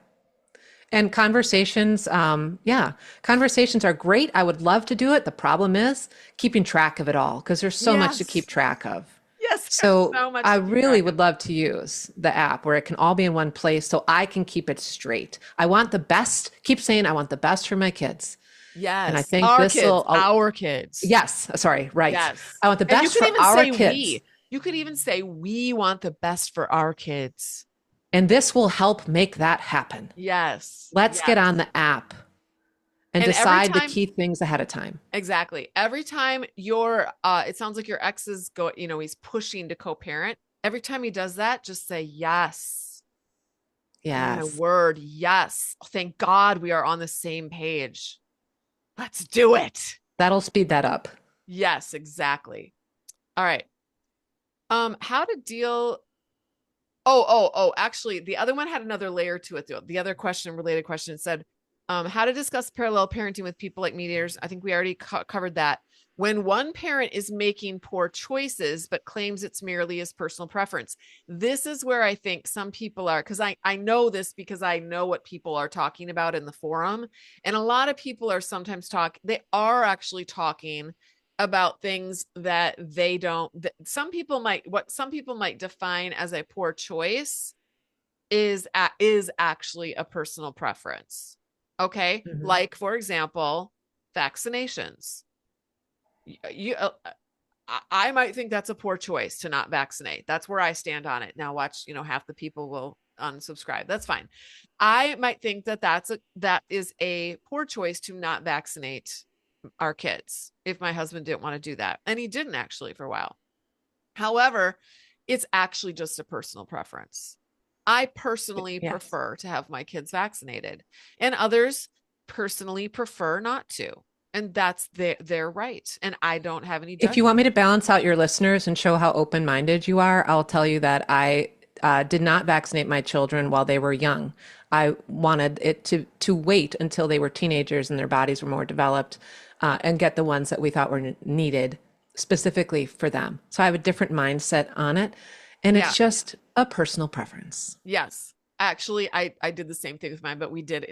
Speaker 2: And conversations, conversations are great. I would love to do it. The problem is keeping track of it all because there's so much to keep
Speaker 1: Yes.
Speaker 2: track of.
Speaker 1: Yes. There's
Speaker 2: So
Speaker 1: so much
Speaker 2: I
Speaker 1: to keep
Speaker 2: really
Speaker 1: track of.
Speaker 2: would love to use the app where it can all be in one place so I can keep it straight. I want the best, keep saying I want the best for my kids. And I
Speaker 1: Yes.
Speaker 2: think
Speaker 1: Our
Speaker 2: this
Speaker 1: kids,
Speaker 2: will,
Speaker 1: our kids.
Speaker 2: yes, sorry, right.
Speaker 1: Yes.
Speaker 2: I want the
Speaker 1: And you
Speaker 2: best
Speaker 1: could
Speaker 2: for
Speaker 1: even
Speaker 2: our
Speaker 1: say
Speaker 2: kids.
Speaker 1: we. You could even say we want the best for our kids.
Speaker 2: And this will help make that happen.
Speaker 1: Yes.
Speaker 2: Let's get on
Speaker 1: Yes.
Speaker 2: the app and
Speaker 1: And every
Speaker 2: decide the
Speaker 1: time,
Speaker 2: key things ahead of time.
Speaker 1: exactly. Every time it sounds like your ex is he's pushing to co-parent. Every time he does that, just say yes. Oh my
Speaker 2: Yes.
Speaker 1: word, yes. Thank God we are on the same page. Let's do it.
Speaker 2: That'll speed that up.
Speaker 1: Yes, exactly. All right. How to deal. Oh, actually, the other one had another layer to it, though. The other related question said, how to discuss parallel parenting with people like mediators. I think we already covered that. When one parent is making poor choices, but claims it's merely his personal preference. This is where I think some people are, because I know this because I know what people are talking about in the forum. And a lot of people are sometimes they are actually talking about things that they don't, some people might define as a poor choice is actually a personal preference. Okay.
Speaker 2: Mm-hmm.
Speaker 1: Like, for example, vaccinations. I might think that's a poor choice to not vaccinate. That's where I stand on it. Now watch, half the people will unsubscribe. That's fine. I might think that that is a poor choice to not vaccinate our kids if my husband didn't want to do that. And he didn't actually for a while. However, it's actually just a personal preference. I personally prefer to have my kids vaccinated, and others personally prefer not to. And that's their right. And I don't have any judgment.
Speaker 2: If you want me to balance out your listeners and show how open-minded you are, I'll tell you that I did not vaccinate my children while they were young. I wanted it to wait until they were teenagers and their bodies were more developed, and get the ones that we thought were needed specifically for them. So I have a different mindset on it, and it's just a personal preference.
Speaker 1: Yes. Actually, I did the same thing with mine, but we did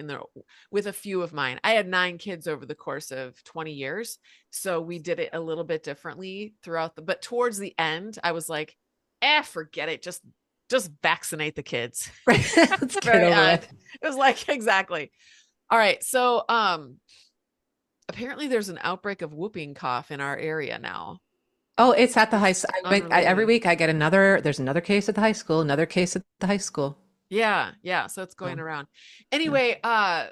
Speaker 1: with a few of mine. I had 9 kids over the course of 20 years. So we did it a little bit differently but towards the end, I was like, forget it. Just vaccinate the kids.
Speaker 2: Right. Let's get over it.
Speaker 1: It was like, exactly. All right. So, apparently there's an outbreak of whooping cough in our area now.
Speaker 2: Oh, it's at the high school. Every week I get there's another case at the high school, another case at the high school.
Speaker 1: Yeah. So it's going around. Anyway, so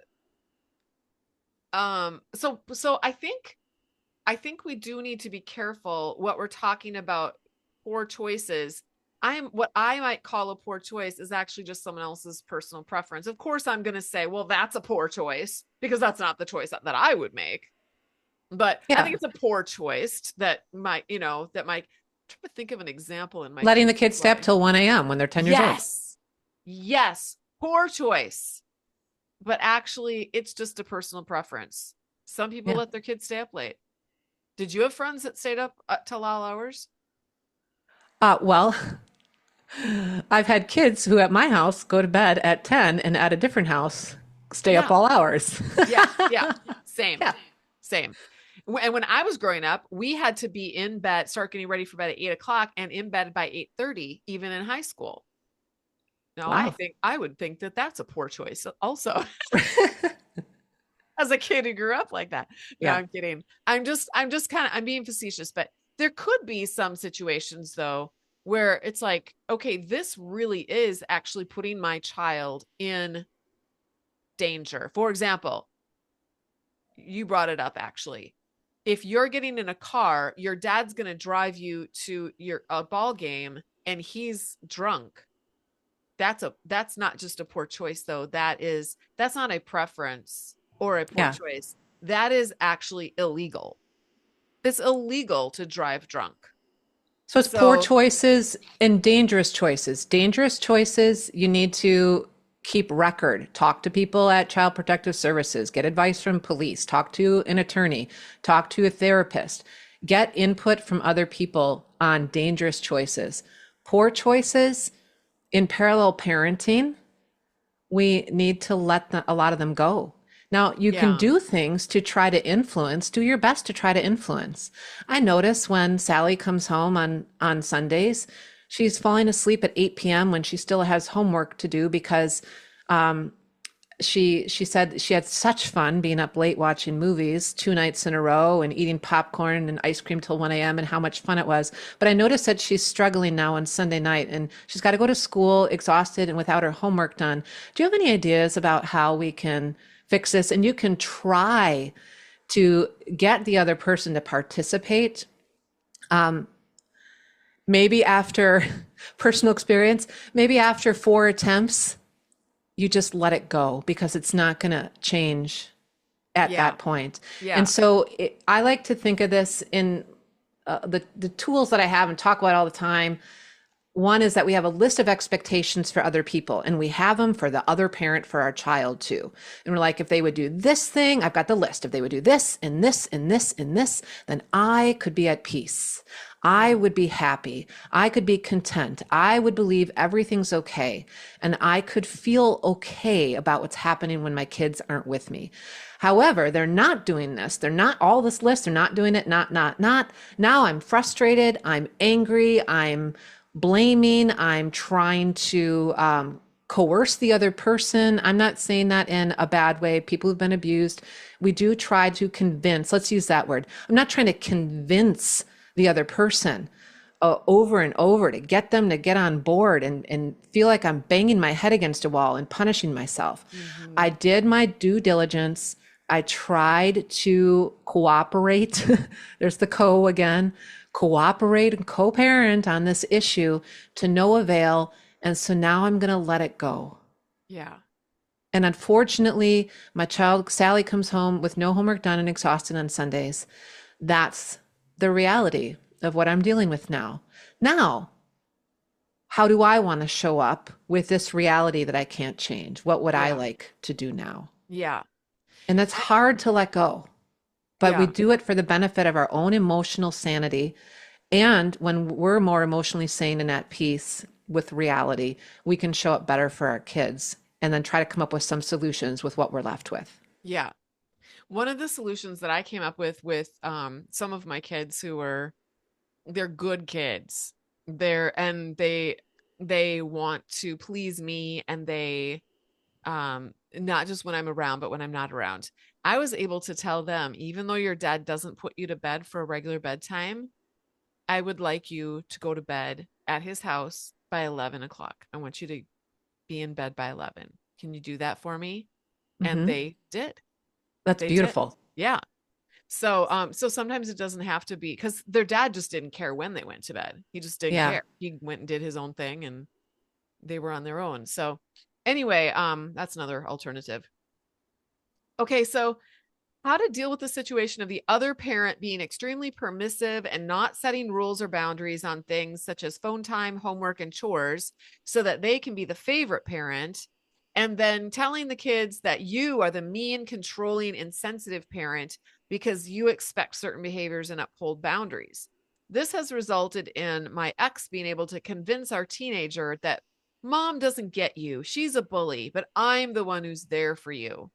Speaker 1: I think we do need to be careful what we're talking about. Poor choices. What I might call a poor choice is actually just someone else's personal preference. Of course, I'm going to say, well, that's a poor choice because that's not the choice that I would make. But I think it's a poor choice that might, I'm trying to think of an example in my
Speaker 2: letting the kids stay up till 1 a.m. when they're 10 years old.
Speaker 1: Yes. Poor choice. But actually, it's just a personal preference. Some people let their kids stay up late. Did you have friends that stayed up till all hours?
Speaker 2: Well, I've had kids who at my house go to bed at 10 and at a different house stay up all hours.
Speaker 1: Yeah. Same. And when I was growing up, we had to be in bed, start getting ready for bed at 8:00 and in bed by 8:30, even in high school. No, wow. I would think that that's a poor choice also. As a kid who grew up like that. No, I'm kidding. I'm being facetious, but there could be some situations though, where it's like, okay, this really is actually putting my child in danger. For example, you brought it up actually. If you're getting in a car, your dad's going to drive you to a ball game and he's drunk. That's not just a poor choice though. That's not a preference. or a poor
Speaker 2: Yeah.
Speaker 1: choice, that is actually illegal. It's illegal to drive drunk.
Speaker 2: So it's poor
Speaker 1: So,
Speaker 2: choices and dangerous choices. Dangerous choices, you need to keep record, talk to people at Child Protective Services, get advice from police, talk to an attorney, talk to a therapist, get input from other people on dangerous choices. Poor choices in parallel parenting, we need to let a lot of them go. Now, you can
Speaker 1: yeah.
Speaker 2: do things to try to influence, do your best to try to influence. I notice when Sally comes home on Sundays, she's falling asleep at 8 p.m. when she still has homework to do because she said she had such fun being up late watching movies 2 nights in a row and eating popcorn and ice cream till 1 a.m. and how much fun it was. But I noticed that she's struggling now on Sunday night and she's got to go to school exhausted and without her homework done. Do you have any ideas about how we can fix this? And you can try to get the other person to participate. Maybe after personal experience, maybe after 4 attempts, you just let it go because it's not going to change at
Speaker 1: Yeah.
Speaker 2: that point. And
Speaker 1: Yeah.
Speaker 2: so I like to think of this in the tools that I have and talk about all the time. One is that we have a list of expectations for other people, and we have them for the other parent, for our child too. And we're like, if they would do this thing, I've got the list. If they would do this and this and this and this, then I could be at peace. I would be happy. I could be content. I would believe everything's okay. And I could feel okay about what's happening when my kids aren't with me. However, they're not doing this. They're not all this list. They're not doing it. Not. Now I'm frustrated. I'm angry. I'm blaming. I'm trying to coerce the other person. I'm not saying that in a bad way. People who've been abused, we do try to convince. Let's use that word. I'm not trying to convince the other person over and over to get them to get on board and feel like I'm banging my head against a wall and punishing myself.
Speaker 1: Mm-hmm.
Speaker 2: I did my due diligence. I tried to cooperate. There's the co again. Cooperate and co-parent on this issue to no avail. And so now I'm going to let it go.
Speaker 1: Yeah.
Speaker 2: And unfortunately, my child, Sally, comes home with no homework done and exhausted on Sundays. That's the reality of what I'm dealing with now. Now, how do I want to show up with this reality that I can't change? What would I
Speaker 1: Yeah.
Speaker 2: like to do now?
Speaker 1: Yeah.
Speaker 2: And that's hard to let go, but we
Speaker 1: Yeah.
Speaker 2: do it for the benefit of our own emotional sanity. And when we're more emotionally sane and at peace with reality, we can show up better for our kids and then try to come up with some solutions with what we're left with.
Speaker 1: Yeah. One of the solutions that I came up with some of my kids who were they're good kids. They want to please me, and they not just when I'm around, but when I'm not around. I was able to tell them, even though your dad doesn't put you to bed for a regular bedtime, I would like you to go to bed at his house by 11 o'clock. I want you to be in bed by 11. Can you do that for me? And
Speaker 2: Hmm.
Speaker 1: they did.
Speaker 2: That's
Speaker 1: They did.
Speaker 2: beautiful.
Speaker 1: Yeah. So sometimes it doesn't have to be because their dad just didn't care when they went to bed. He just didn't
Speaker 2: Yeah.
Speaker 1: care. He went and did his own thing and they were on their own. So anyway, that's another alternative. Okay, so how to deal with the situation of the other parent being extremely permissive and not setting rules or boundaries on things such as phone time, homework, and chores so that they can be the favorite parent. And then telling the kids that you are the mean, controlling, insensitive parent because you expect certain behaviors and uphold boundaries. This has resulted in my ex being able to convince our teenager that mom doesn't get you. She's a bully, but I'm the one who's there for you.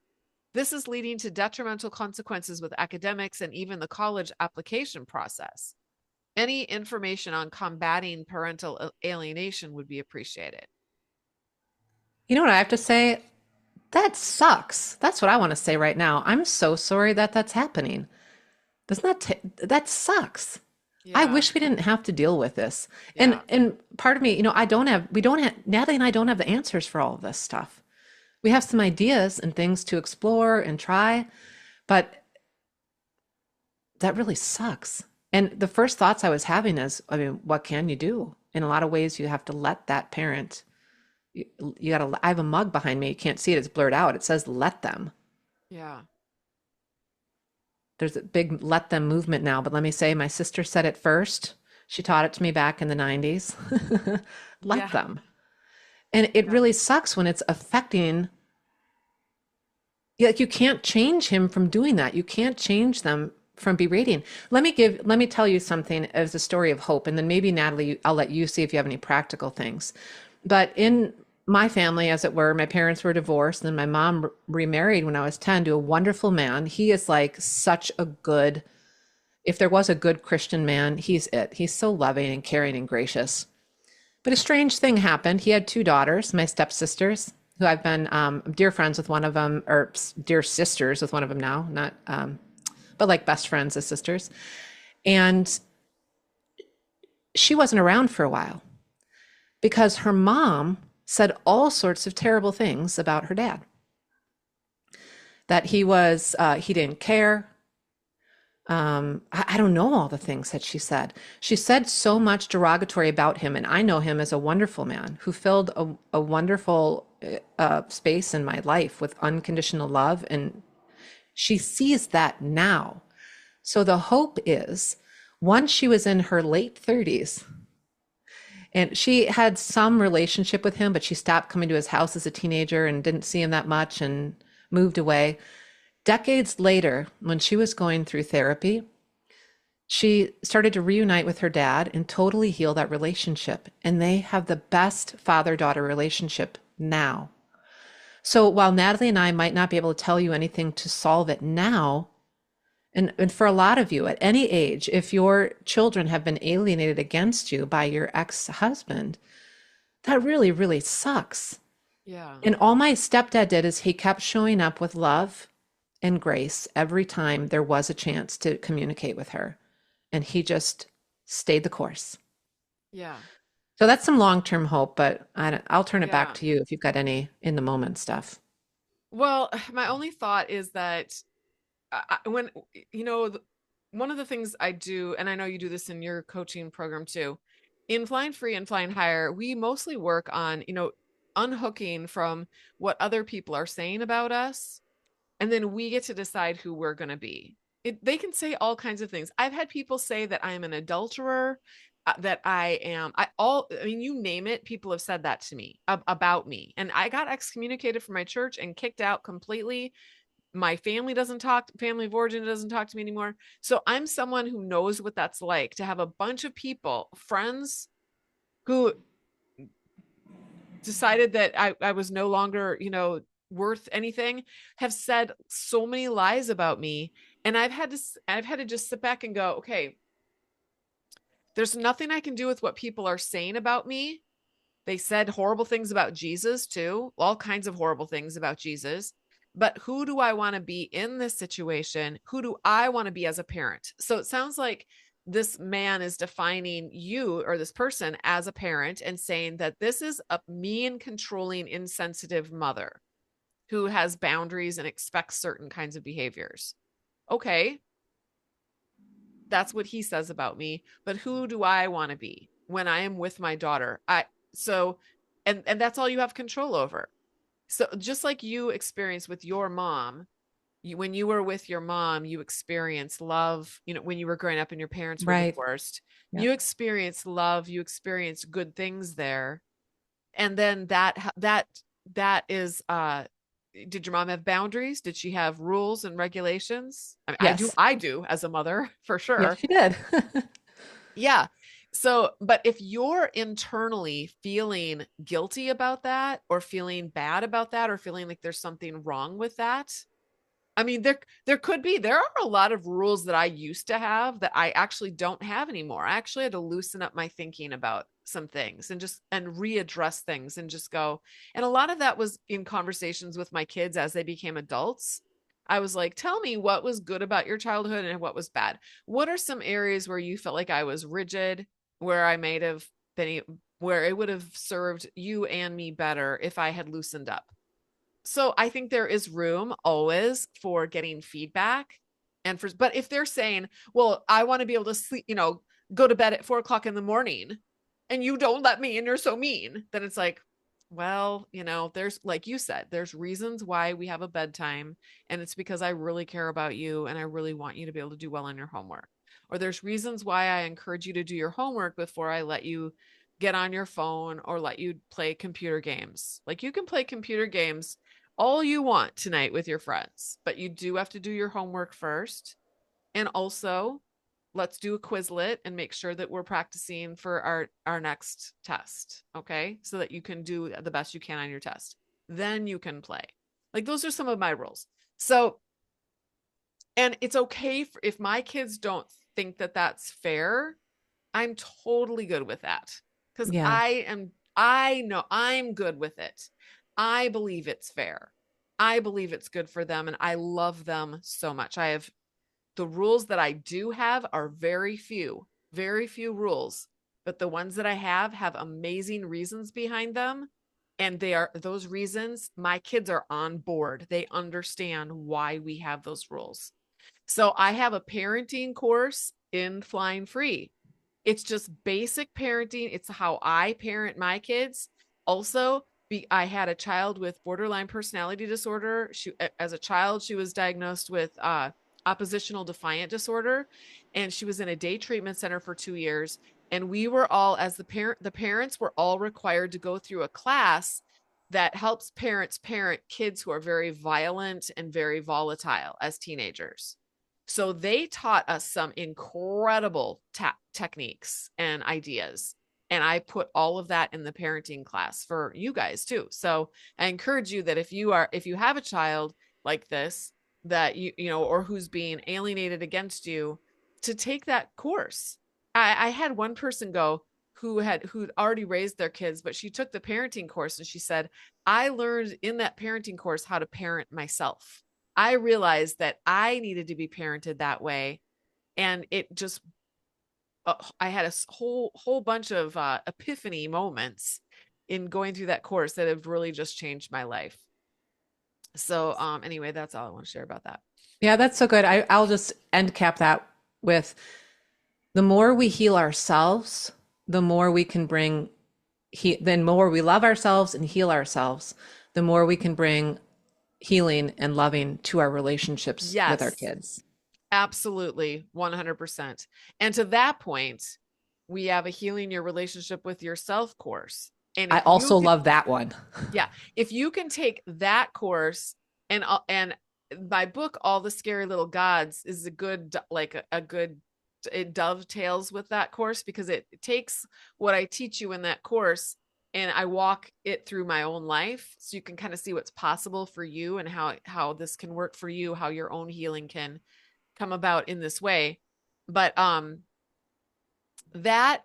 Speaker 1: This is leading to detrimental consequences with academics and even the college application process. Any information on combating parental alienation would be appreciated.
Speaker 2: You know what I have to say? That sucks. That's what I want to say right now. I'm so sorry that that's happening. Doesn't that sucks? I
Speaker 1: Yeah.
Speaker 2: wish we didn't have to deal with this. And
Speaker 1: Yeah.
Speaker 2: part of me, we don't have Natalie and I don't have the answers for all of this stuff. We have some ideas and things to explore and try, but that really sucks. And the first thoughts I was having is, I mean, what can you do? In a lot of ways, you have to let that parent, you gotta, I have a mug behind me. You can't see it. It's blurred out. It says, let them.
Speaker 1: Yeah.
Speaker 2: there's a big let them movement now, but let me say my sister said it first. She taught it to me back in the 90s. Let
Speaker 1: Yeah.
Speaker 2: them. And it
Speaker 1: Yeah.
Speaker 2: really sucks when it's affecting, like you can't change him from doing that. You can't change them from berating. Let me tell you something as a story of hope. And then maybe Natalie, I'll let you see if you have any practical things. But in my family, as it were, my parents were divorced, and then my mom remarried when I was 10 to a wonderful man. He is like such a good, if there was a good Christian man, he's it. He's so loving and caring and gracious. But a strange thing happened. He had two daughters, my stepsisters, who I've been dear friends with one of them, or dear sisters with one of them now, not, but like best friends as sisters. And she wasn't around for a while because her mom said all sorts of terrible things about her dad. That he didn't care. I don't know all the things that she said. She said so much derogatory about him, and I know him as a wonderful man who filled a wonderful space in my life with unconditional love, and she sees that now. So the hope is, once she was in her late 30s, and she had some relationship with him, but she stopped coming to his house as a teenager and didn't see him that much and moved away. Decades later, when she was going through therapy, she started to reunite with her dad and totally heal that relationship. And they have the best father-daughter relationship now. So while Natalie and I might not be able to tell you anything to solve it now, and for a lot of you at any age, if your children have been alienated against you by your ex-husband, that really, really sucks.
Speaker 1: Yeah.
Speaker 2: And all my stepdad did is he kept showing up with love and grace every time there was a chance to communicate with her. And he just stayed the course.
Speaker 1: Yeah.
Speaker 2: So that's some long-term hope, but I'll turn it back
Speaker 1: Yeah.
Speaker 2: to you if you've got any in the moment stuff.
Speaker 1: Well, my only thought is that when, you know, one of the things I do, and I know you do this in your coaching program too, in Flying Free and Flying Higher, we mostly work on, unhooking from what other people are saying about us. And then we get to decide who we're going to be. They can say all kinds of things. I've had people say that I am an adulterer, that I mean, you name it, people have said that to me about me. And I got excommunicated from my church and kicked out completely. My family of origin doesn't talk to me anymore. So I'm someone who knows what that's like to have a bunch of people, friends who decided that I was no longer, worth anything, have said so many lies about me. And I've had to just sit back and go, okay, there's nothing I can do with what people are saying about me. They said horrible things about Jesus too, all kinds of horrible things about Jesus. But who do I want to be in this situation? Who do I want to be as a parent? So it sounds like this man is defining you or this person as a parent and saying that this is a mean, controlling, insensitive mother who has boundaries and expects certain kinds of behaviors. Okay, that's what he says about me, but who do I want to be when I am with my daughter? So and that's all you have control over. So just like you experienced with your mom, when you were with your mom, you experienced love, when you were growing up and your parents were
Speaker 2: Right.
Speaker 1: divorced.
Speaker 2: Yep.
Speaker 1: You experienced love, you experienced good things there. And then that is did your mom have boundaries? Did she have rules and regulations? I mean, I do
Speaker 2: Yes.
Speaker 1: I do as a mother, for
Speaker 2: Yes,
Speaker 1: sure.
Speaker 2: she did.
Speaker 1: Yeah. So, but if you're internally feeling guilty about that or feeling bad about that or feeling like there's something wrong with that, I mean, there are a lot of rules that I used to have that I actually don't have anymore. I actually had to loosen up my thinking about some things and readdress things and just go. And a lot of that was in conversations with my kids as they became adults. I was like, tell me what was good about your childhood and what was bad. What are some areas where you felt like I was rigid, where I might have been, where it would have served you and me better if I had loosened up? So I think there is room always for getting feedback. But if they're saying, well, I want to be able to sleep, go to bed at 4 o'clock in the morning and you don't let me and you're so mean, then it's like, Well, there's, like you said, there's reasons why we have a bedtime, and it's because I really care about you and I really want you to be able to do well on your homework. Or there's reasons why I encourage you to do your homework before I let you get on your phone or let you play computer games. Like, you can play computer games all you want tonight with your friends, but you do have to do your homework first. And also, let's do a Quizlet and make sure that we're practicing for our next test, okay? So that you can do the best you can on your test. Then you can play. Like, those are some of my rules. So, and it's okay if my kids don't think that that's fair. I'm totally good with that, because
Speaker 2: Yeah.
Speaker 1: I know I'm good with it. I believe it's fair. I believe it's good for them, and I love them so much. The rules that I do have are very few rules, but the ones that I have amazing reasons behind them. And those reasons, my kids are on board. They understand why we have those rules. So I have a parenting course in Flying Free. It's just basic parenting. It's how I parent my kids. Also, I had a child with borderline personality disorder. As a child, she was diagnosed with oppositional defiant disorder, and she was in a day treatment center for 2 years. And we were all, as the parents were all required to go through a class that helps parents parent kids who are very violent and very volatile as teenagers. So they taught us some incredible techniques and ideas. And I put all of that in the parenting class for you guys too. So I encourage you that if you have a child like this, that or who's being alienated against you, to take that course. I had one person go who'd already raised their kids, but she took the parenting course and she said, I learned in that parenting course how to parent myself. I realized that I needed to be parented that way. And it just, I had a whole bunch of epiphany moments in going through that course that have really just changed my life. So, anyway, that's all I want to share about that.
Speaker 2: Yeah, that's so good. I'll just end cap that with the more we heal ourselves, the more we can bring, the more we love ourselves and heal ourselves, the more we can bring healing and loving to our relationships with our
Speaker 1: Yes,
Speaker 2: kids.
Speaker 1: absolutely. 100%. And to that point, we have a healing your relationship with yourself course. And
Speaker 2: I
Speaker 1: if you
Speaker 2: also
Speaker 1: can,
Speaker 2: love that one.
Speaker 1: yeah, if you can take that course, and my book, All the Scary Little Gods, is a good, like a good, it dovetails with that course, because it takes what I teach you in that course and I walk it through my own life, so you can kind of see what's possible for you and how this can work for you, how your own healing can come about in this way. But that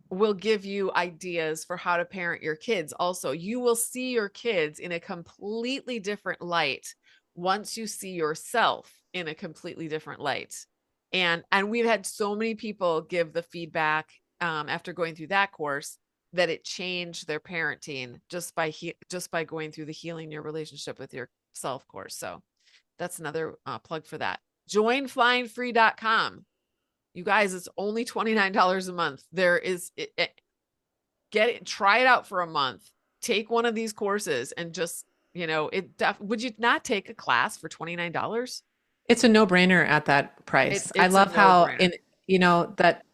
Speaker 1: will give you ideas for how to parent your kids. Also, you will see your kids in a completely different light once you see yourself in a completely different light. And we've had so many people give the feedback after going through that course, that it changed their parenting just by going through the healing your relationship with yourself course. So that's another plug for that. Join flyingfree.com. You guys, it's only $29 a month. There is get it, try it out for a month. Take one of these courses and just, would you not take a class for $29?
Speaker 2: It's a no-brainer at that price. I
Speaker 1: It's a
Speaker 2: love how
Speaker 1: no-brainer.
Speaker 2: that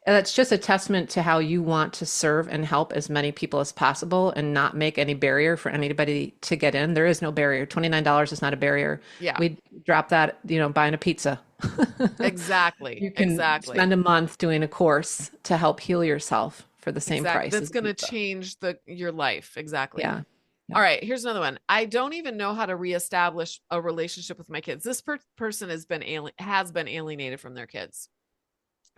Speaker 2: that's just a testament to how you want to serve and help as many people as possible and not make any barrier for anybody to get in. There is no barrier. $29 is not a barrier.
Speaker 1: Yeah,
Speaker 2: We drop that, buying a pizza.
Speaker 1: exactly.
Speaker 2: You can
Speaker 1: Exactly.
Speaker 2: spend a month doing a course to help heal yourself for the same
Speaker 1: Exactly.
Speaker 2: price
Speaker 1: That's
Speaker 2: as
Speaker 1: going to
Speaker 2: pizza.
Speaker 1: change your life. Exactly.
Speaker 2: Yeah. Yeah.
Speaker 1: All right, here's another one. I don't even know how to reestablish a relationship with my kids. This person has been alienated from their kids.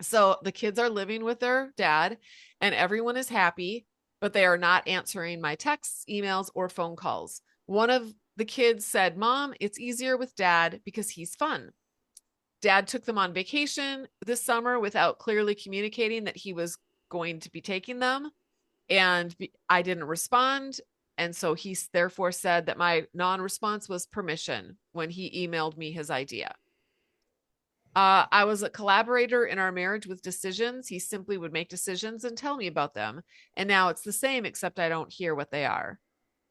Speaker 1: So the kids are living with their dad and everyone is happy, but they are not answering my texts, emails, or phone calls. One of the kids said, Mom, it's easier with dad because he's fun. Dad took them on vacation this summer without clearly communicating that he was going to be taking them. And I didn't respond. And so he therefore said that my non response was permission when he emailed me his idea. I was a collaborator in our marriage with decisions. He simply would make decisions and tell me about them. And now it's the same, except I don't hear what they are.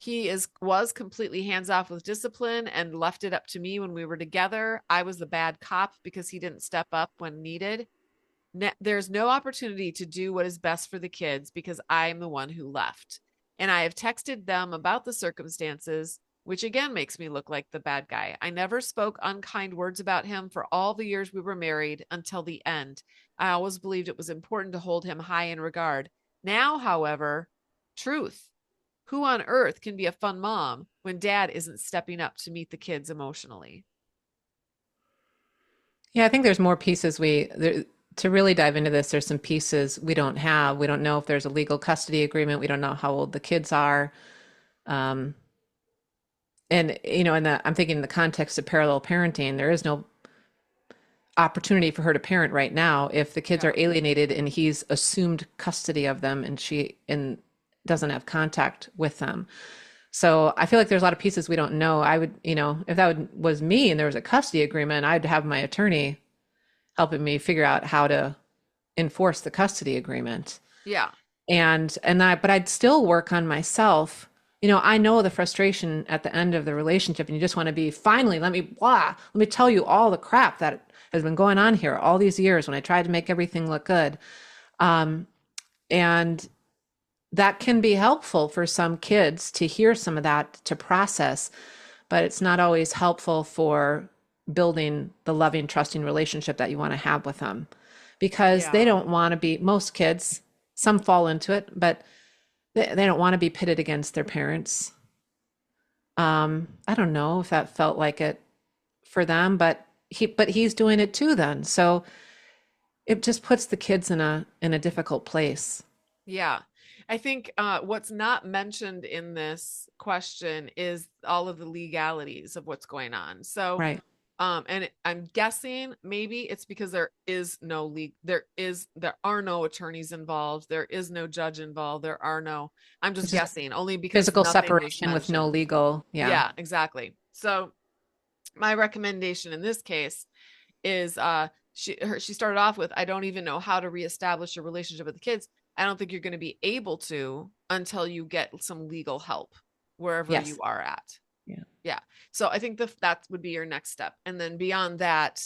Speaker 1: He was completely hands off with discipline and left it up to me when we were together. I was the bad cop because he didn't step up when needed. There's no opportunity to do what is best for the kids because I'm the one who left. And I have texted them about the circumstances, which again makes me look like the bad guy. I never spoke unkind words about him for all the years we were married until the end. I always believed it was important to hold him high in regard. Now, however, truth. Who on earth can be a fun mom when dad isn't stepping up to meet the kids emotionally?
Speaker 2: Yeah, I think there's more pieces to really dive into this. There's some pieces we don't have. We don't know if there's a legal custody agreement. We don't know how old the kids are. Um, and I'm thinking in the context of parallel parenting, there is no opportunity for her to parent right now if the kids
Speaker 1: Yeah.
Speaker 2: are alienated and he's assumed custody of them and she and doesn't have contact with them. So I feel like there's a lot of pieces we don't know. I would, if was me and there was a custody agreement, I'd have my attorney helping me figure out how to enforce the custody agreement.
Speaker 1: Yeah.
Speaker 2: But I'd still work on myself. I know the frustration at the end of the relationship, and you just want to be, finally, let me tell you all the crap that has been going on here all these years when I tried to make everything look good. And that can be helpful for some kids to hear some of that to process, but it's not always helpful for building the loving, trusting relationship that you want to have with them because they
Speaker 1: Yeah.
Speaker 2: don't want to be, most kids, some fall into it, but they don't want to be pitted against their parents. I don't know if that felt like it for them, but he's doing it too then. So it just puts the kids in a difficult place.
Speaker 1: Yeah. I think what's not mentioned in this question is all of the legalities of what's going on. So,
Speaker 2: Right.
Speaker 1: I'm guessing maybe it's because there are no attorneys involved. There is no judge involved. I'm just
Speaker 2: It's just
Speaker 1: guessing only because
Speaker 2: physical
Speaker 1: nothing was
Speaker 2: separation with no
Speaker 1: mentioned.
Speaker 2: legal. Yeah.
Speaker 1: Yeah, exactly. So my recommendation in this case is she started off with, I don't even know how to reestablish a relationship with the kids. I don't think you're going to be able to until you get some legal help wherever you
Speaker 2: Yes.
Speaker 1: are at.
Speaker 2: Yeah.
Speaker 1: Yeah. So I think that would be your next step. And then beyond that,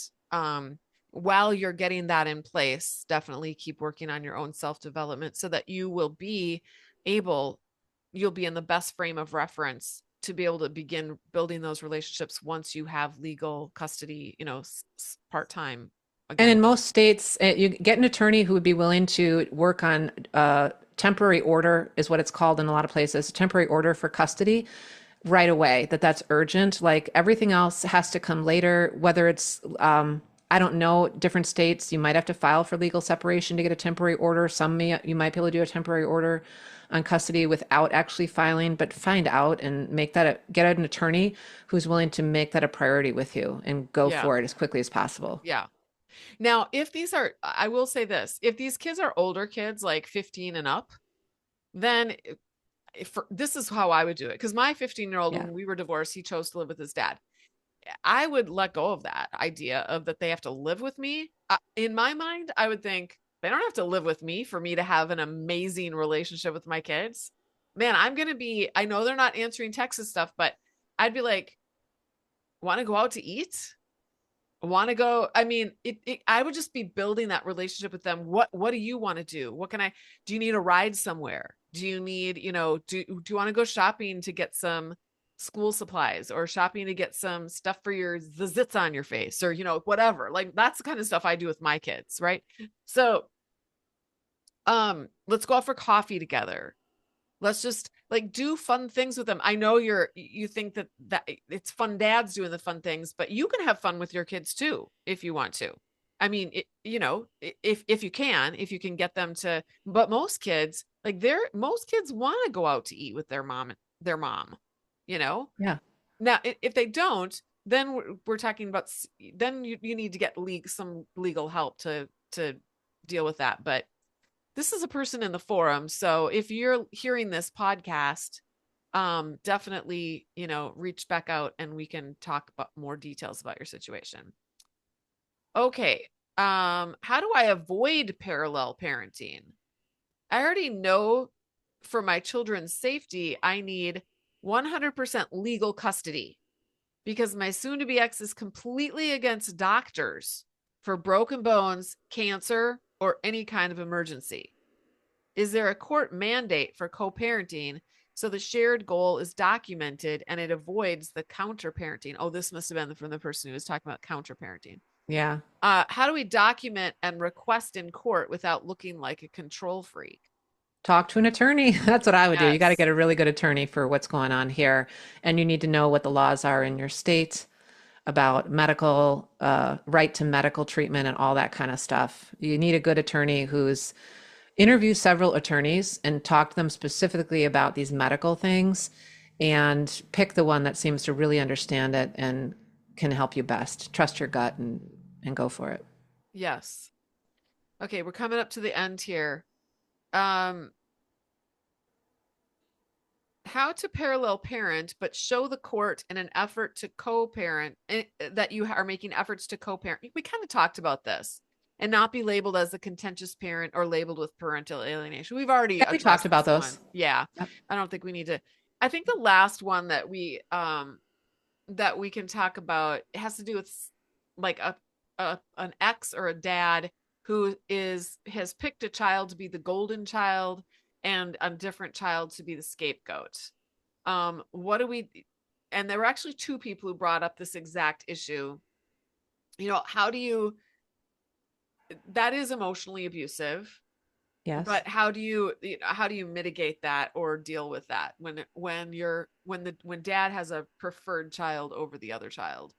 Speaker 1: while you're getting that in place, definitely keep working on your own self-development so that able, you'll be in the best frame of reference to be able to begin building those relationships once you have legal custody, part-time
Speaker 2: And
Speaker 1: again.
Speaker 2: in most states, you get an attorney who would be willing to work on temporary order, is what it's called in a lot of places, temporary order for custody right away, that's urgent. Like everything else has to come later, whether it's, I don't know, different states, you might have to file for legal separation to get a temporary order. You might be able to do a temporary order on custody without actually filing, but find out and get an attorney who's willing to make that a priority with you and go
Speaker 1: Yeah.
Speaker 2: for it as quickly as possible.
Speaker 1: Yeah. Now, I will say this, if these kids are older kids, like 15 and up, then this is how I would do it. Because my 15-year-old,
Speaker 2: Yeah.
Speaker 1: when we were divorced, he chose to live with his dad. I would let go of that idea of that they have to live with me. In my mind, I would think they don't have to live with me for me to have an amazing relationship with my kids. Man, I know they're not answering texts and stuff, but I'd be like, want to go out to eat? Want to go? I mean, I would just be building that relationship with them. What do you want to do? Do you need a ride somewhere? Do you need, do you want to go shopping to get some school supplies or shopping to get some stuff for the zits on your face or, whatever. Like that's the kind of stuff I do with my kids, right? So, let's go out for coffee together. Let's just like do fun things with them. I know you think that it's fun dads doing the fun things, but you can have fun with your kids too if you want to. I mean, if you can get them to, but most kids want to go out to eat with their mom, you know?
Speaker 2: Yeah.
Speaker 1: Now, if they don't, then we're talking about, then you need to get some legal help to deal with that. But this is a person in the forum. So if you're hearing this podcast, definitely, reach back out and we can talk about more details about your situation. Okay. How do I avoid parallel parenting? I already know for my children's safety, I need 100% legal custody because my soon to be ex is completely against doctors for broken bones, cancer, or any kind of emergency. Is there a court mandate for co parenting so the shared goal is documented and it avoids the counter parenting? Oh, this must have been from the person who was talking about counter parenting.
Speaker 2: Yeah.
Speaker 1: How do we document and request in court without looking like a control freak?
Speaker 2: Talk to an attorney. That's what I would do. You got to
Speaker 1: Yes.
Speaker 2: get a really good attorney for what's going on here. And you need to know what the laws are in your state about medical, right to medical treatment and all that kind of stuff. You need a good attorney who's interviewed several attorneys and talk to them specifically about these medical things and pick the one that seems to really understand it and can help you best. Trust your gut and go for it.
Speaker 1: Yes. Okay, we're coming up to the end here. Um, how to parallel parent, but show the court in an effort to co-parent that you are making efforts to co-parent. We kind of talked about this and not be labeled as a contentious parent or labeled with parental alienation. We've already
Speaker 2: Yeah, we talked
Speaker 1: addressed
Speaker 2: about
Speaker 1: this one.
Speaker 2: those.
Speaker 1: Yeah.
Speaker 2: Yep.
Speaker 1: I don't think we need to. I think the last one that we can talk about has to do with like a an ex or a dad who is has picked a child to be the golden child and a different child to be the scapegoat. What do we and there were actually two people who brought up this exact issue. How do you that is emotionally abusive,
Speaker 2: Yes.
Speaker 1: but how do you mitigate that or deal with that when dad has a preferred child over the other child?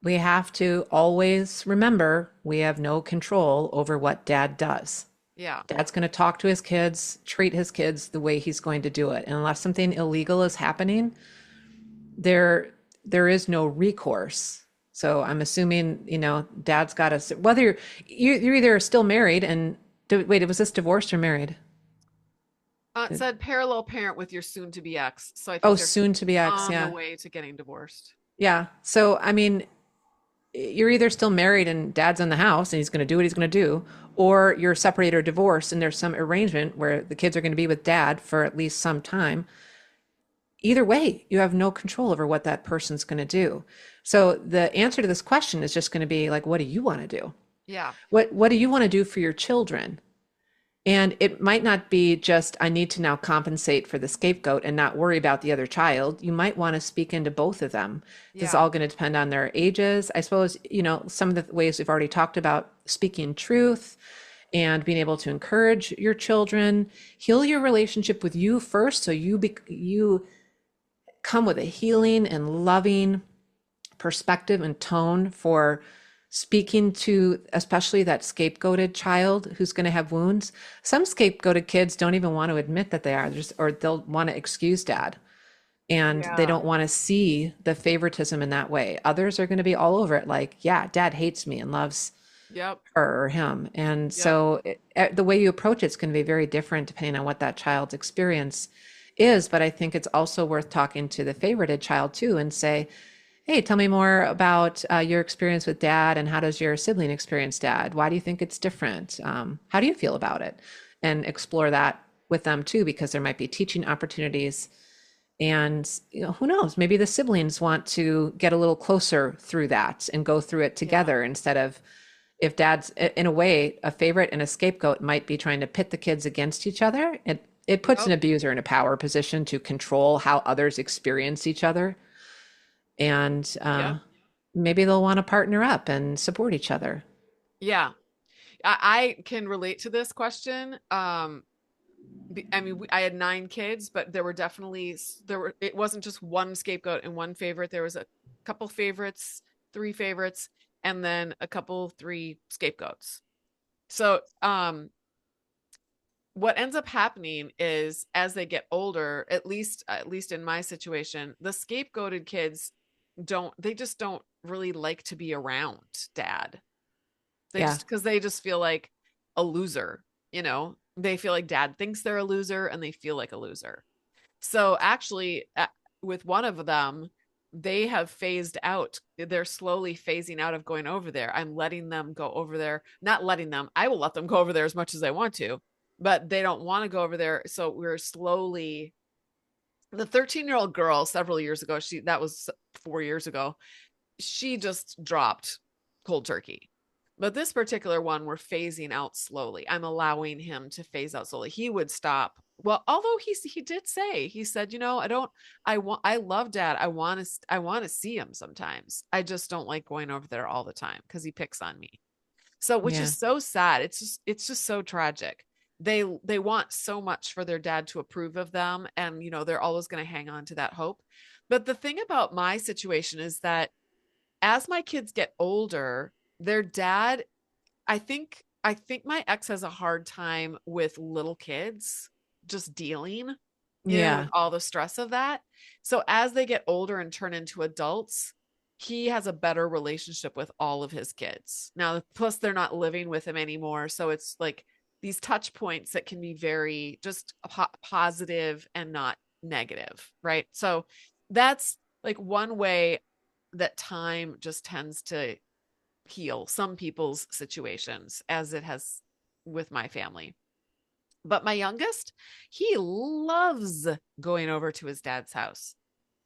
Speaker 2: We have to always remember we have no control over what dad does.
Speaker 1: Yeah.
Speaker 2: Dad's going to talk to his kids, treat his kids the way he's going to do it. And unless something illegal is happening, there there is no recourse. So I'm assuming, dad's got to, whether you're either still married and wait, was this divorced or married?
Speaker 1: It said parallel parent with your soon to be ex. So I
Speaker 2: Oh,
Speaker 1: think they're
Speaker 2: soon to be ex.
Speaker 1: on the
Speaker 2: Yeah.
Speaker 1: way to getting divorced.
Speaker 2: Yeah. So, I mean, you're either still married and dad's in the house and he's going to do what he's going to do, or you're separated or divorced and there's some arrangement where the kids are going to be with dad for at least some time. Either way, you have no control over what that person's going to do. So the answer to this question is just going to be like, what do you want to do?
Speaker 1: Yeah.
Speaker 2: What do you want to do for your children? And it might not be just, I need to now compensate for the scapegoat and not worry about the other child. You might want to speak into both of them. This is
Speaker 1: Yeah.
Speaker 2: all going to depend on their ages. I suppose, some of the ways we've already talked about speaking truth and being able to encourage your children, heal your relationship with you first. So you come with a healing and loving perspective and tone for speaking to especially that scapegoated child who's going to have wounds. Some scapegoated kids don't even want to admit that they are, or they'll want to excuse dad and they
Speaker 1: Yeah.
Speaker 2: don't want to see the favoritism in that way. Others are going to be all over it, like, yeah, dad hates me and loves
Speaker 1: Yep.
Speaker 2: her or him. And
Speaker 1: Yep.
Speaker 2: so the way you approach it's going to be very different depending on what that child's experience is. But I think it's also worth talking to the favorited child too and say, hey, tell me more about your experience with dad and how does your sibling experience dad? Why do you think it's different? How do you feel about it? And explore that with them too, because there might be teaching opportunities. And who knows? Maybe the siblings want to get a little closer through that and go through it
Speaker 1: Yeah.
Speaker 2: together instead of, if dad's in a way a favorite and a scapegoat might be trying to pit the kids against each other. It puts an
Speaker 1: Yep.
Speaker 2: abuser in a power position to control how others experience each other. And
Speaker 1: Yep.
Speaker 2: maybe they'll want to partner up and support each other.
Speaker 1: Yeah. I can relate to this question. I mean, I had 9 kids, but it wasn't just one scapegoat and one favorite. There was a couple favorites, 3 favorites, and then a couple, 3 scapegoats. So, what ends up happening is as they get older, at least in my situation, the scapegoated kids just don't really like to be around dad.
Speaker 2: Yeah.
Speaker 1: They just feel like a loser, they feel like dad thinks they're a loser and they feel like a loser. So actually, with one of them, they have phased out. They're slowly phasing out of going over there. I'm letting them go over there, not letting them. I will let them go over there as much as I want to, but they don't want to go over there. So we're slowly, the 13-year-old girl several years ago, that was 4 years ago, she just dropped cold turkey. But this particular one, we're phasing out slowly. I'm allowing him to phase out slowly. He would stop. Well, although he did say, he said, I love dad. I want to see him sometimes. I just don't like going over there all the time because he picks on me. So, which
Speaker 2: Yeah.
Speaker 1: is so sad. It's just so tragic. They want so much for their dad to approve of them, and they're always going to hang on to that hope. But the thing about my situation is that as my kids get older, their dad, I think my ex has a hard time with little kids just dealing, with
Speaker 2: Yeah.
Speaker 1: all the stress of that. So as they get older and turn into adults, he has a better relationship with all of his kids. Now, plus they're not living with him anymore, so it's like these touch points that can be very just positive and not negative, right? So that's like one way that time just tends to heal some people's situations, as it has with my family. But my youngest, he loves going over to his dad's house.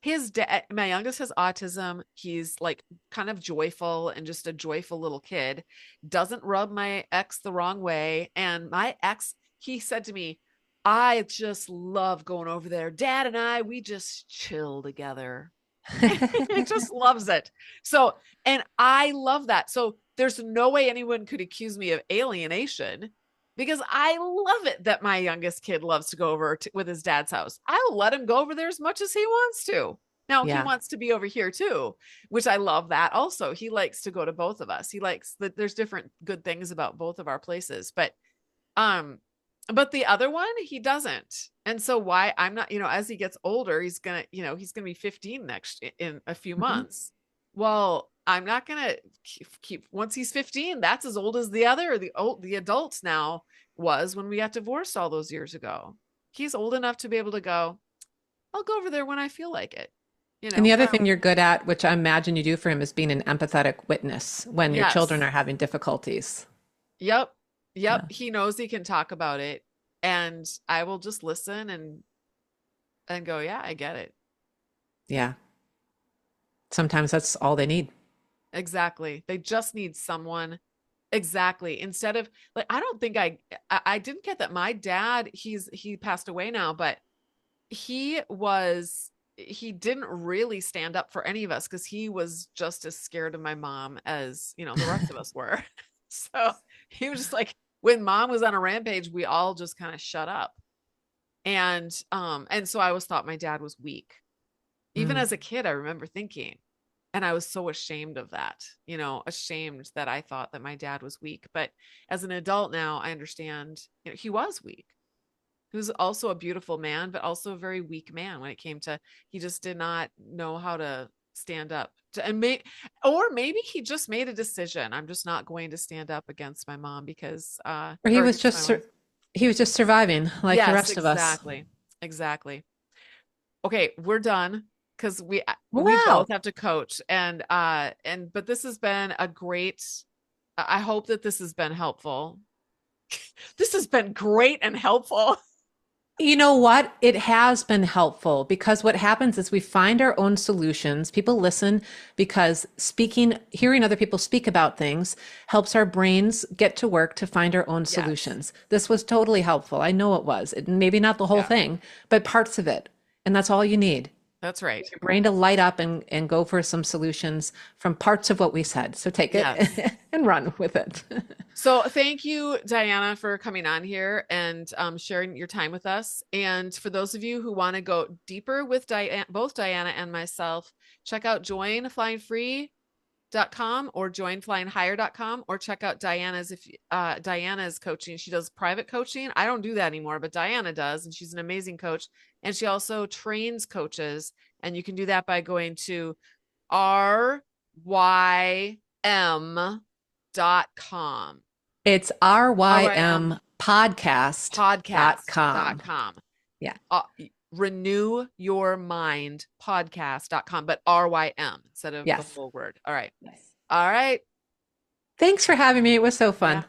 Speaker 1: His dad, my youngest, has autism. He's like kind of joyful and just a joyful little kid, doesn't rub my ex the wrong way. And my ex, he said to me, I just love going over there. Dad and I, we just chill together. He just loves it. So, and I love that. So there's no way anyone could accuse me of alienation, because I love it that my youngest kid loves to go over with his dad's house. I'll let him go over there as much as he wants to. Now he
Speaker 2: Yeah.
Speaker 1: wants to be over here too, which I love that also. He likes to go to both of us. He likes that there's different good things about both of our places, um but the other one, he doesn't. And so why I'm not, as he gets older, he's gonna be 15 next in a few
Speaker 2: Mhm.
Speaker 1: months. Well, I'm not gonna keep once he's 15, that's as old as the adults now was when we got divorced all those years ago. He's old enough to be able to go, I'll go over there when I feel like it,
Speaker 2: And the other
Speaker 1: but
Speaker 2: thing you're good at, which I imagine you do for him, is being an empathetic witness when your children
Speaker 1: yes.
Speaker 2: are having difficulties.
Speaker 1: Yep.
Speaker 2: Yeah.
Speaker 1: Yep. He knows he can talk about it, and I will just listen and go, yeah, I get it.
Speaker 2: Yeah. Sometimes that's all they need.
Speaker 1: Exactly. They just need someone. Exactly. Instead of like, I don't think I didn't get that. My dad, he passed away now, but he didn't really stand up for any of us because he was just as scared of my mom as, the rest of us were. So he was just like, when mom was on a rampage, we all just kind of shut up. And so I always thought my dad was weak. Even
Speaker 2: Mm.
Speaker 1: as a kid, I remember thinking, and I was so ashamed of that, ashamed that I thought that my dad was weak. But as an adult now, I understand, he was weak. He was also a beautiful man, but also a very weak man when it came to, he just did not know how to stand up to, or maybe he just made a decision. I'm just not going to stand up against my mom
Speaker 2: Or
Speaker 1: or against my mom.
Speaker 2: he was just surviving like the
Speaker 1: Yes,
Speaker 2: rest of us.
Speaker 1: exactly. Exactly. Okay, we're done because we both
Speaker 2: Wow.
Speaker 1: have to coach, but this has been a great, I hope that this has been helpful. This has been great and helpful.
Speaker 2: You know what? It has been helpful because what happens is we find our own solutions. People listen because hearing other people speak about things helps our brains get to work to find our own
Speaker 1: Yes.
Speaker 2: solutions. This was totally helpful. I know it was. Maybe not the whole
Speaker 1: Yeah,
Speaker 2: thing, but parts of it. And that's all you need.
Speaker 1: that's right.
Speaker 2: Your brain to light up and go for some solutions from parts of what we said. So take
Speaker 1: Yes.
Speaker 2: it and run with it.
Speaker 1: So thank you, Diana, for coming on here and sharing your time with us. And for those of you who want to go deeper with both Diana and myself, check out joinflyingfree.com or joinflyinghigher.com, or check out Diana's if Diana's coaching. She does private coaching. I don't do that anymore, but Diana does, and she's an amazing coach. And she also trains coaches. And you can do that by going to rym.com.
Speaker 2: It's
Speaker 1: RYM
Speaker 2: rympodcast.com.
Speaker 1: podcast.com.
Speaker 2: Yeah.
Speaker 1: renewyourmindpodcast.com, but RYM instead of the
Speaker 2: Yes.
Speaker 1: whole word. All right.
Speaker 2: Yes.
Speaker 1: All right.
Speaker 2: Thanks for having me. It was so fun.
Speaker 1: Yeah.